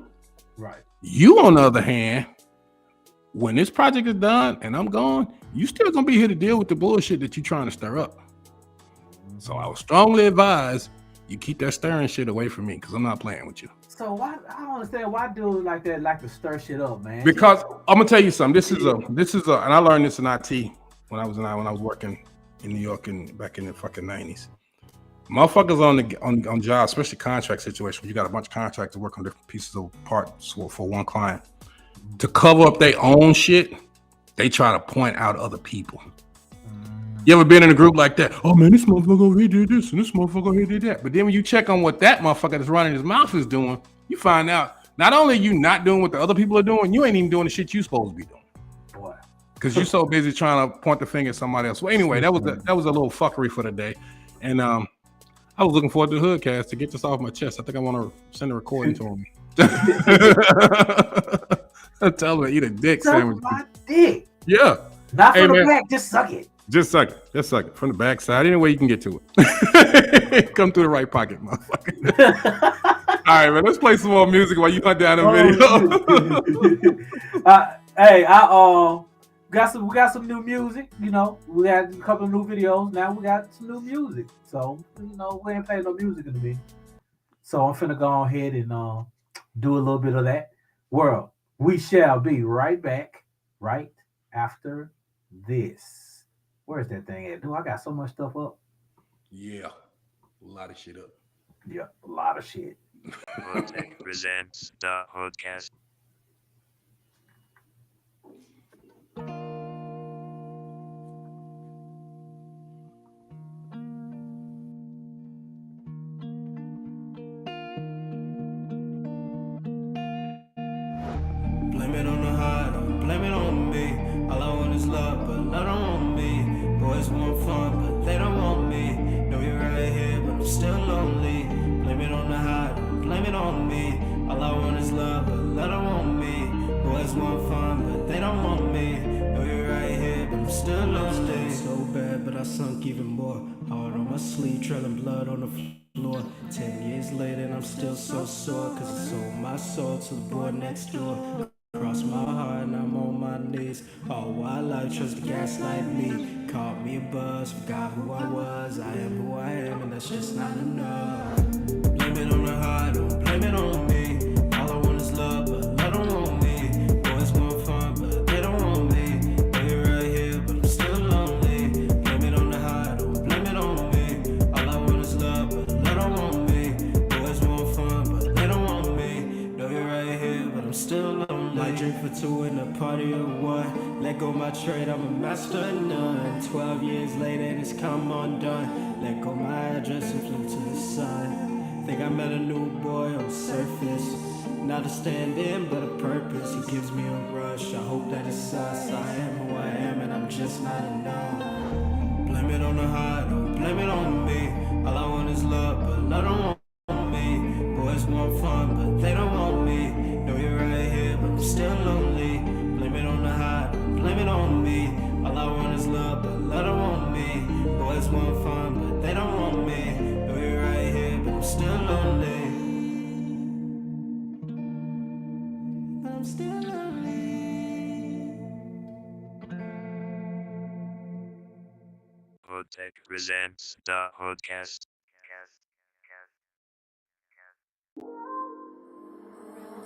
Right. You, on the other hand, when this project is done and I'm gone, you still gonna be here to deal with the bullshit that you're trying to stir up. So I would strongly advise you keep that stirring shit away from me, because I'm not playing with you. So why? I don't understand why dudes like that like to stir shit up, man. Because I'm gonna tell you something. This is a, and I learned this in IT when I was working in New York and back in the fucking 90s. Motherfuckers on jobs, especially contract situations, where you got a bunch of contractors working on different pieces of parts for one client. To cover up their own shit, they try to point out other people. You ever been in a group like that? Oh man, this motherfucker over here did this and this motherfucker over here did that. But then when you check on what that motherfucker that's running his mouth is doing, you find out not only are you not doing what the other people are doing, you ain't even doing the shit you supposed to be doing. Because you're so busy trying to point the finger at somebody else. Well, anyway, that was a little fuckery for the day, and I was looking forward to the HoodCast to get this off my chest. I think I want to send a recording to him. Tell her to eat a dick Suck sandwich. my dick. Yeah. Not Hey, from the man. back, just suck it. Just suck it. Just suck it. From the back side. Any way you can get to it. Come through the right pocket, motherfucker. All right, man. Let's play some more music while you hunt down the video. Hey, we got some new music. You know, we had a couple of new videos. Now we got some new music. So we ain't playing no music in the video. So I'm finna go ahead and do a little bit of that. World, we shall be right back right after this. Where's that thing at? Dude, I got so much stuff up. Yeah. A lot of shit up. Yep, a lot of shit. HoodTech presents the HoodCast. Blame it on the high, don't blame it on me. All I want is love, but love don't want me. Boys want fun, but they don't want me. Know you're right here, but I'm still lonely. Blame it on the high, don't blame it on me. All I want is love, but love don't want me. Boys want fun, but they don't want me. Know you're right here, but I'm still lonely. So bad, but I sunk even more. Hard on my sleeve, trailing blood on the floor. 10 years later, and I'm still so sore. Cause I sold my soul to the boy next door. Cross my heart and I'm on my knees. All while life tries to gaslight me. Caught me a buzz, forgot who I was. I am who I am, and that's just not enough. Blame it on the heart, don't blame it on me. All I want is love, but love don't want me. Boys want fun, but they don't want me. Know you're right here, but I'm still lonely. Blame it on the heart, don't blame it on me. All I want is love, but love don't want me. Boys want fun, but they don't want me. Know you're right here, but I'm still lonely. Might drink for two in a party or what? Let go my trade, I'm a master of none. 12 years later and it's come undone. Let go my address and flew to the sun. Think I met a new boy on the surface. Not a stand-in, but a purpose. He gives me a rush, I hope that it's us. I am who I am and I'm just not enough. Blame it on the heart, don't blame it on me. All I want is love, but love don't want me. Boys want fun, but they don't want me. Know you're right here, but I'm still lonely. Blame it on the heart, blame it on me. All I want is love, but love don't want me. Boys want fun, but they don't want me. Know you're right here, but I'm still lonely. But I'm still lonely. HoodTech presents the HoodCast.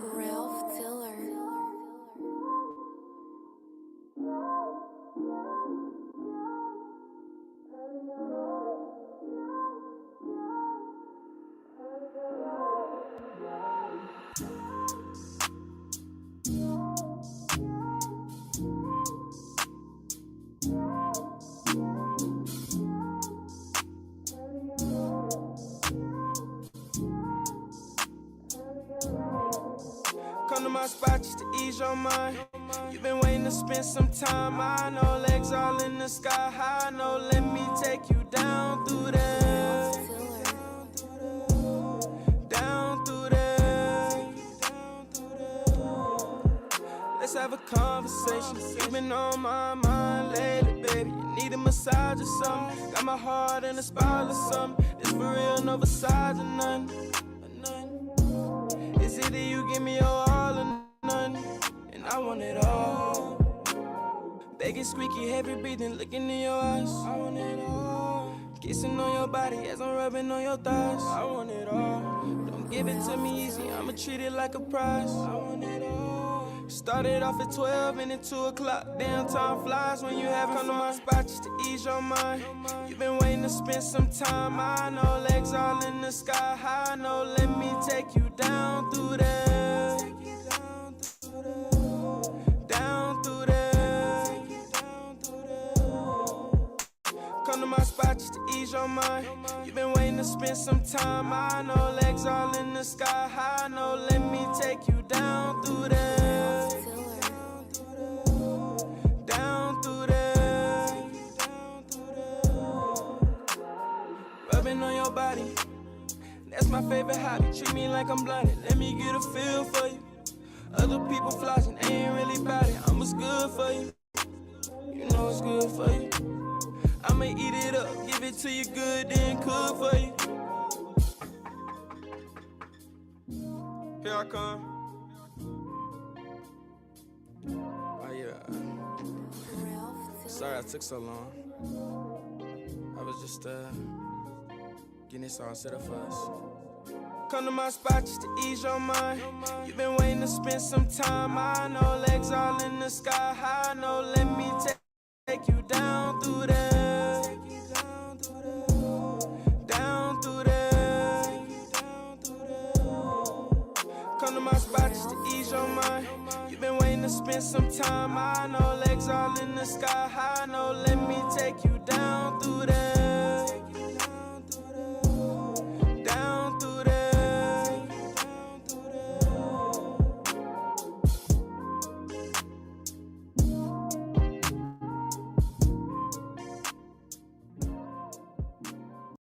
Ralph Tiller. Come to my spot just to ease your mind. You've been waiting to spend some time. I know legs all in the sky high. No, let me take you down through there. Down through there. Let's have a conversation. You've been on my mind lately, baby. You need a massage or something. Got my heart in a spiral or something. This for real, no besides or none. It's either you give me your all or none, and I want it all. Begging, squeaky, heavy breathing, looking in your eyes. I want it all. Kissing on your body as I'm rubbing on your thighs. I want it all. Don't give it to me easy, I'ma treat it like a prize. I want it all. Started off at 12 and at 2 o'clock. Damn, time flies when you have come to my spot just to ease your mind. You've been waiting to spend some time. I know legs all in the sky high. No, let me take you down through there. Down through there. Come to my spot just to ease your mind. You've been waiting to spend some time. I know legs all in the sky high. No, let me take you down through there. Down through there. Rubbing on your body. That's my favorite hobby. Treat me like I'm blinded. Let me get a feel for you. Other people flossing, ain't really about it. I'm what's good for you. You know what's good for you. I'ma eat it up, give it to you good, then cook for you. Here I come. Oh yeah. Sorry I took so long. I was just getting this all set up for us. Come to my spot just to ease your mind. You've been waiting to spend some time. I know legs all in the sky high. No, let me take you down through there. Down through there. Come to my spot just to ease your mind. You've been waiting to spend some time. I know legs all in the sky high. No, let me take you down through there. Down through there.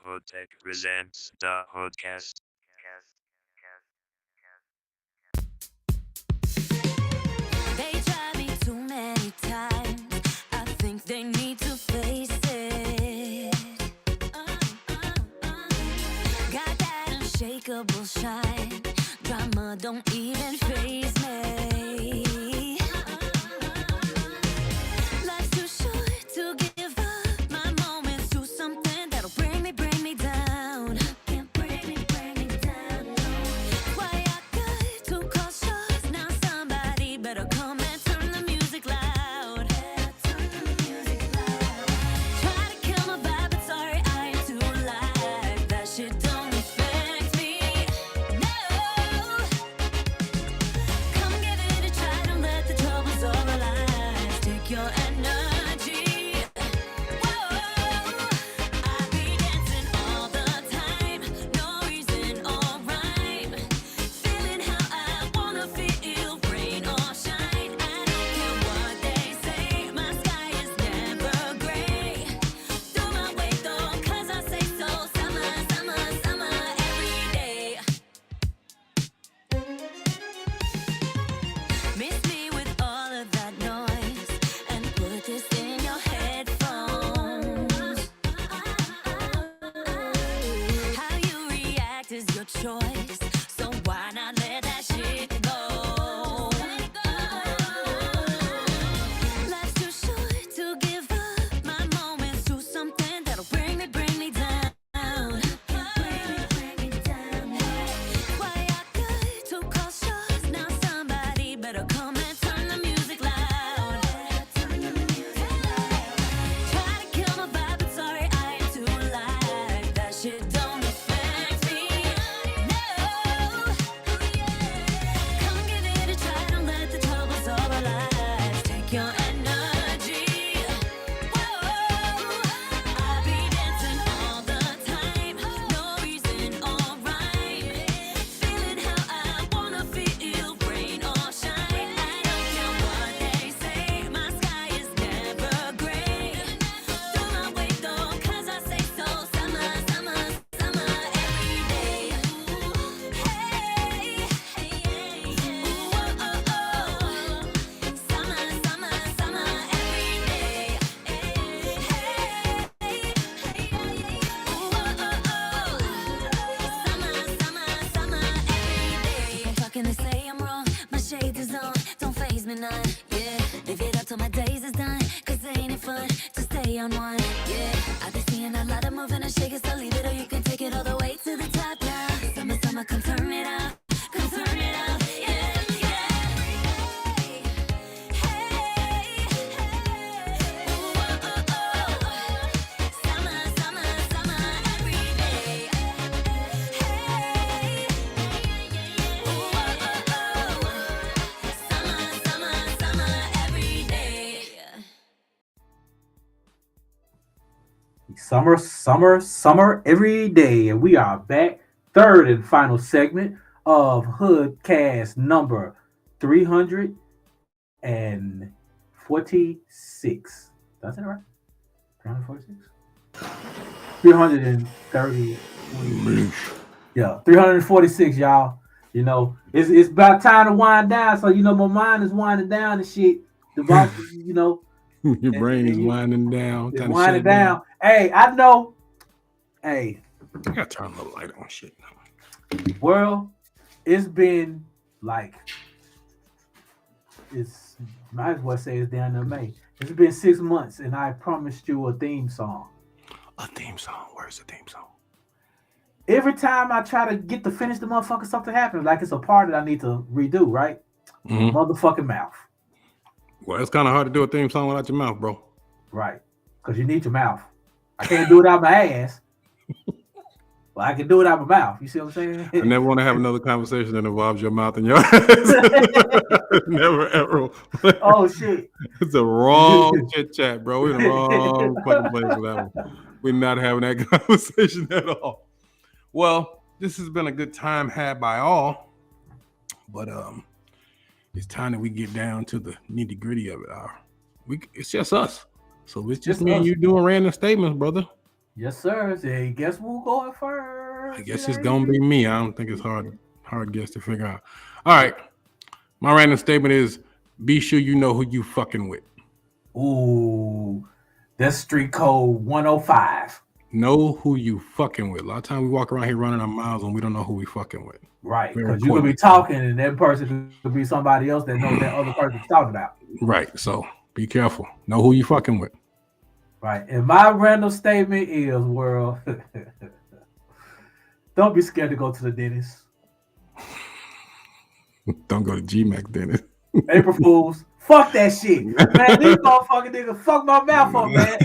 HoodTech presents the HoodCast. They tried me too many times. I think they need to face it. Got that unshakable shine. Drama don't even faze me. Life's too short to give up my moments to something that'll bring me down. Can't bring me down. Why I got to call shots now? Somebody better come and turn the music loud. Try to kill my vibe, but sorry I ain't too live. That shit don't affect me. No. Come give it a try, don't let the troubles overlap. Take your energy. Whoa. I be dancing all the time, no reason or rhyme. Feeling how I wanna feel, rain or shine. I don't care what they say, my sky is never gray. Do my way though, 'cause I say so. Summer, summer, summer, every day. Miss me with all of that noise and put this in your headphones. How you react is your choice, so why not let that shit go? Life's too short to give up my moments to something that'll bring me down. Why I got to call shots now? Somebody better come and turn the music loud. Try to kill my vibe, but sorry I ain't too live. That shit don't affect me. No. Come give it a try, don't let the troubles overlap. Take your energy. Whoa. I be dancing all the time, no reason or rhyme. Feeling how I wanna feel, rain or shine. I don't care what they say, my sky is never gray. Do my way though, 'cause I say so. Summer, summer, summer, every day. Hey, ooh, oh, oh, oh. Summer, summer, summer, every day. Talking to say I'm wrong, my shades is on, don't faze me none, yeah. Live it up till my days is done, 'cause ain't it fun to stay on one, yeah. I've been seeing a lot of moving and shaking, so leave it or you can take it all the way to the top now. Summer, summer, come turn it up, yeah, yeah. Ooh, oh, oh, oh. Summer, summer, summer, every day. Ooh, oh, oh, oh. Summer, summer, summer, every day. Summer every day. And we are back. Third and final segment of HoodCast number 346. Did I say that right? 346? 330. Yeah, 346, y'all. You know, it's about time to wind down. So you know, my mind is winding down and shit. The boss, you know, Your brain is and you winding down. it's Time to shut winding it down. down. Hey, I know. Hey, I gotta turn a little light on shit. world, it's been like it's might as well say it's down to May. It's been 6 months, and I promised you a theme song. A theme song. Where's the theme song? Every time I try to get to finish the motherfucker, something happens. Like it's a part that I need to redo, right? Mhm. Motherfucking mouth. Well, it's kind of hard to do a theme song without your mouth, bro. Right. Because you need your mouth. I can't do it out my ass. But I can do it out my mouth. You see what I'm saying? I never want to have another conversation that involves your mouth and your ass. Never ever. Oh shit. It's the wrong chit chat, bro. We're in the wrong fucking place for that one. We're not having that conversation at all. Well, this has been a good time had by all, but it's time that we get down to the nitty gritty of it. It's just us, so it's just me and you doing random statements, brother. Yes, sir. Hey, guess who's going first? I guess it's gonna be me. I don't think it's hard guess to figure out. All right, my random statement is: be sure you know who you fucking with. Ooh, that's street code 105. Know who you fucking with. A lot of times we walk around here running our mouths and we don't know who we fucking with. Right, Very because you could be important. talking and that person could be somebody else that knows that other person's talking about. Right. So be careful. Know who you fucking with. Right. And my random statement is, world, don't be scared to go to the dentist. Don't go to GMAC, Dennis. April Fools. Fuck that shit. Man, these motherfucking niggas fuck my mouth up, man.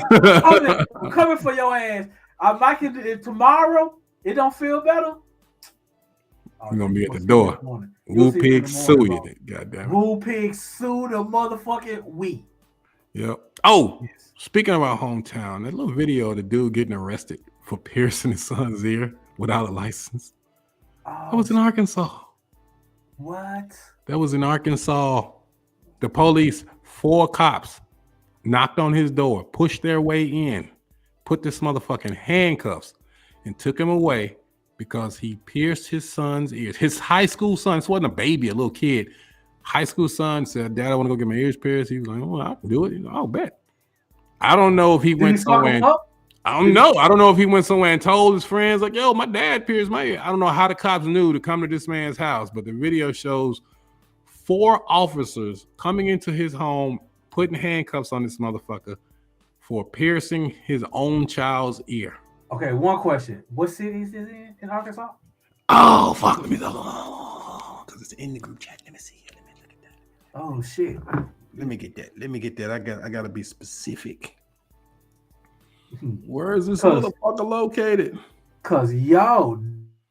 I'm coming for your ass. I might can if tomorrow it don't feel better. We're gonna be at the door. Woo pig sue you, goddamn. Woo pig sue the motherfucking we. Yep. Oh, speaking of our hometown, that little video of the dude getting arrested for piercing his son's ear without a license. That was in Arkansas. What? That was in Arkansas. The police, 4 cops, knocked on his door, pushed their way in, put this motherfucker in handcuffs, and took him away because he pierced his son's ears. His high school son, this wasn't a baby, a little kid. High school son said, "Dad, I want to go get my ears pierced." He was like, "Oh, I can do it." I'll bet. I don't know if he went somewhere. I don't know. I don't know if he went somewhere and told his friends, like, "Yo, my dad pierced my ear." I don't know how the cops knew to come to this man's house, but the video shows 4 officers coming into his home, putting handcuffs on this motherfucker for piercing his own child's ear. Okay, one question. What city is this in Arkansas? Oh, fuck. Let me go. Because it's in the group chat. Let me see. Let me look at that. Oh, shit. Let me get that. I got to be specific. Where is this motherfucker located? Because, yo,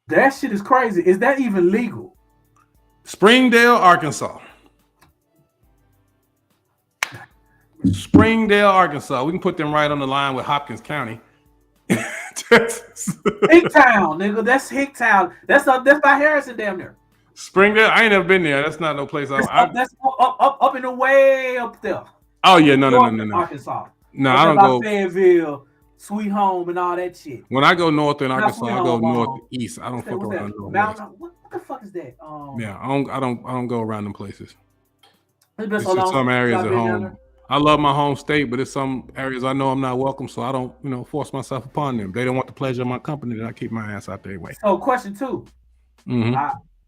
that shit is crazy. Is that even legal? Springdale, Arkansas. Springdale, Arkansas. We can put them right on the line with Hopkins County. Texas. Hicktown, nigga. That's Hicktown. That's not Harrison damn near. Springdale? I ain't never been there. That's not no place. That's up in the way up there. Oh, yeah. No. Arkansas. No, I don't go. Fayetteville, Sweet Home, and all that shit. When I go north in Arkansas, I go Home, northeast. I don't fuck around northwest. What the fuck is that? Yeah, I don't go around them places. It's been It's so just long some areas since at I've been down home. there. I love my home state, but it's some areas I know I'm not welcome, so I don't, force myself upon them. They don't want the pleasure of my company, then I keep my ass out their way. So, question 2. Mm-hmm.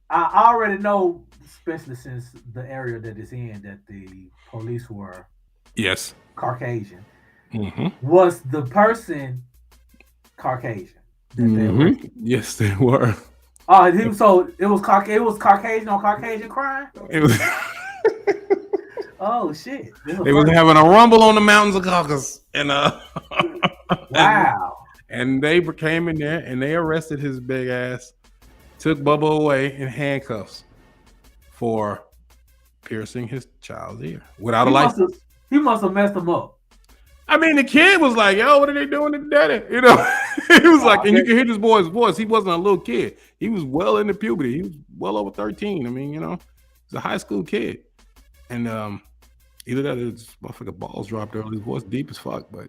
I already know, especially since the area that it's in, that the police were Yes. Caucasian. Mm-hmm. Was the person Caucasian? Mm-hmm. Yes, they were. Oh, so it was Caucasian on Caucasian crime? It was. Oh shit! They was having a rumble on the mountains of Caucasus, and wow. And they came in there and they arrested his big ass, took Bubba away in handcuffs for piercing his child's ear without a license. He must have messed him up. I mean, the kid was like, "Yo, what are they doing to daddy?" He was like, and you can hear this boy's voice. He wasn't a little kid. He was well into puberty. He was well over 13. I mean, he's a high school kid. And either that or his motherfucking balls dropped early. His voice deep as fuck. But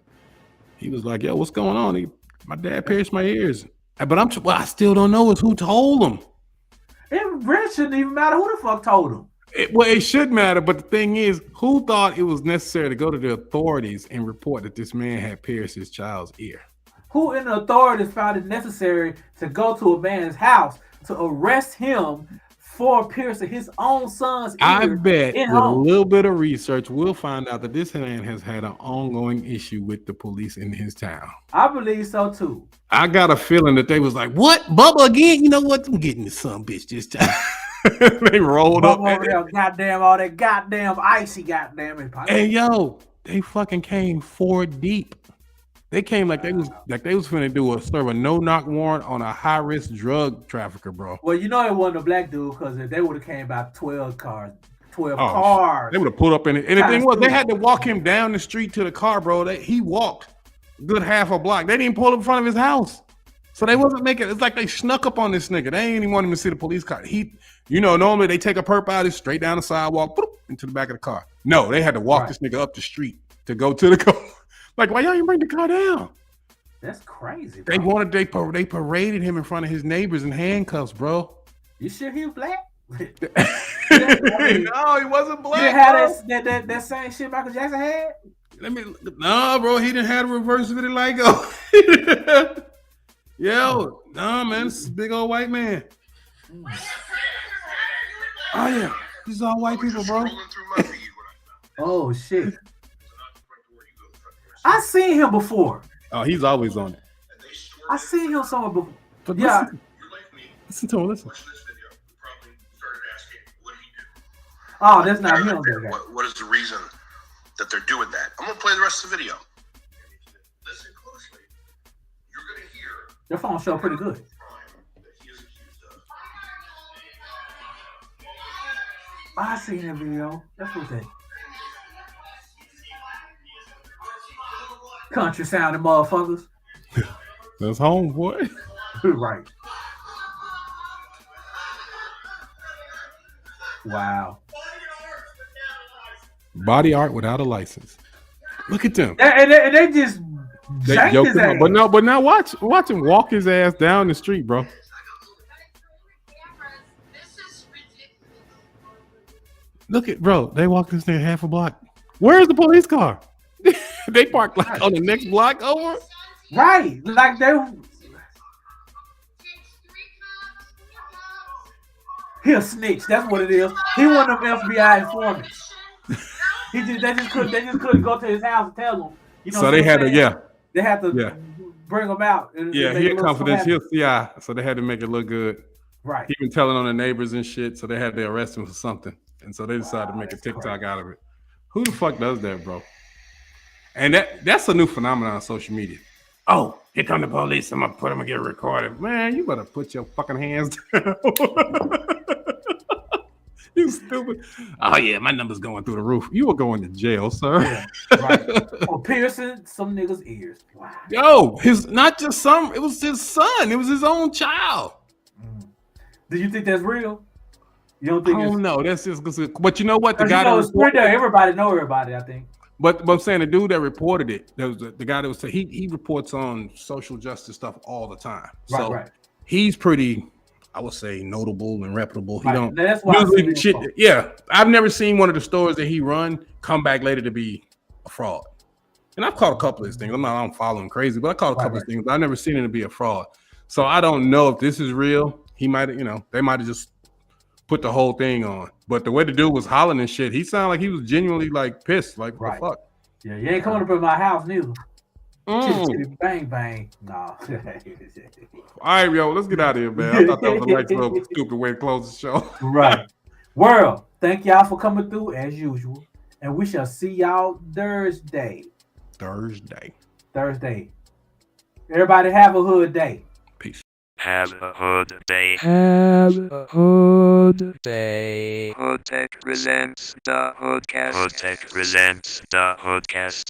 he was like, "Yo, what's going on? My dad pierced my ears." But I still don't know who told him. It really shouldn't even matter who the fuck told him. It should matter, but the thing is, who thought it was necessary to go to the authorities and report that this man had pierced his child's ear? Who in the authorities found it necessary to go to a man's house to arrest him for piercing his own son's ear? I bet with a home? little bit of research, we'll find out that this man has had an ongoing issue with the police in his town. I believe so too. I got a feeling that they was like, "What, Bubba again? You know what? I'm getting this son bitch this time." They rolled up. Over there, goddamn, all that goddamn icy goddamn it. And yo, they fucking came 4 deep. They came like they was finna do a serve a no-knock warrant on a high-risk drug trafficker, bro. Well, you know it wasn't a black dude because if they would have came about 12 cars. Oh, cars. they would have pulled up in it. And the thing was, they had to walk him down the street to the car, bro. He walked a good half a block. They didn't pull up in front of his house. So they wasn't making, it's like they snuck up on this nigga. They ain't even want him to see the police car. Normally they take a perp out, it's straight down the sidewalk, boop, into the back of the car. No, they had to walk this nigga up the street to go to the car. Like, why y'all ain't bring the car down? That's crazy, bro. They paraded him in front of his neighbors in handcuffs, bro. You sure he was black? No, he wasn't black. You didn't have that same shit Michael Jackson had? No, bro, he didn't have a reverse vitiligo. Yo, no, man, this is a big old white man. Oh yeah, this is all white people, bro. Oh shit. I seen him before. Oh, he's always on it. I seen him somewhere before. But yeah. Listen to him, listen. Oh, that's not him. What is the reason that they're doing that? I'm gonna play the rest of the video. Listen closely. You're gonna hear your phone show pretty good. I seen that video. That's what that. Country sounding motherfuckers. That's home, boy. Right. Wow. Body art without a license. Look at them. And they just janked his ass. But now watch him walk his ass down the street, bro. Look at bro. They walked this nigga half a block. Where's the police car? They parked like on the next block over. Right, like they. He a snitch. That's what it is. He one of them FBI informants. They just couldn't go to his house and tell him. You know. So they had to, They had to bring him out. He had confidence. He'll CI, so they had to make it look good. Right. He been telling on the neighbors and shit, so they had to arrest him for something, and so they decided to make a TikTok out of it. Who the fuck does that, bro? And that's a new phenomenon on social media. Oh, here come the police. I'm gonna get recorded. Man, you better put your fucking hands down. You stupid. Oh yeah, my number's going through the roof. You were going to jail, sir. Yeah, right. For piercing some niggas' ears. Wow. Yo, it was his son. It was his own child. Do you think that's real? You don't think? Oh no, that's just. But you know what? The guy everybody know everybody. I think. But I'm saying the dude that reported it, that was the guy that was he reports on social justice stuff all the time. So he's pretty, I would say, notable and reputable. He don't. That's why I've never seen one of the stores that he run come back later to be a fraud. And I've caught a couple of these things. I don't follow him crazy, but I caught a couple of things. But I've never seen it to be a fraud. So I don't know if this is real. He might have, they might have just put the whole thing on. But the way the dude was hollering and shit, he sounded like he was genuinely like pissed. Like, what the fuck? Yeah, you ain't coming up in my house neither. Bang, bang. No. All right, yo, let's get out of here, man. I thought that was a nice little stupid way to close the show. Right. World, thank y'all for coming through as usual. And we shall see y'all Thursday. Everybody have a hood day. Peace. Have a hood day. Have a hood day. HoodTech presents the HoodCast. HoodTech presents the HoodCast.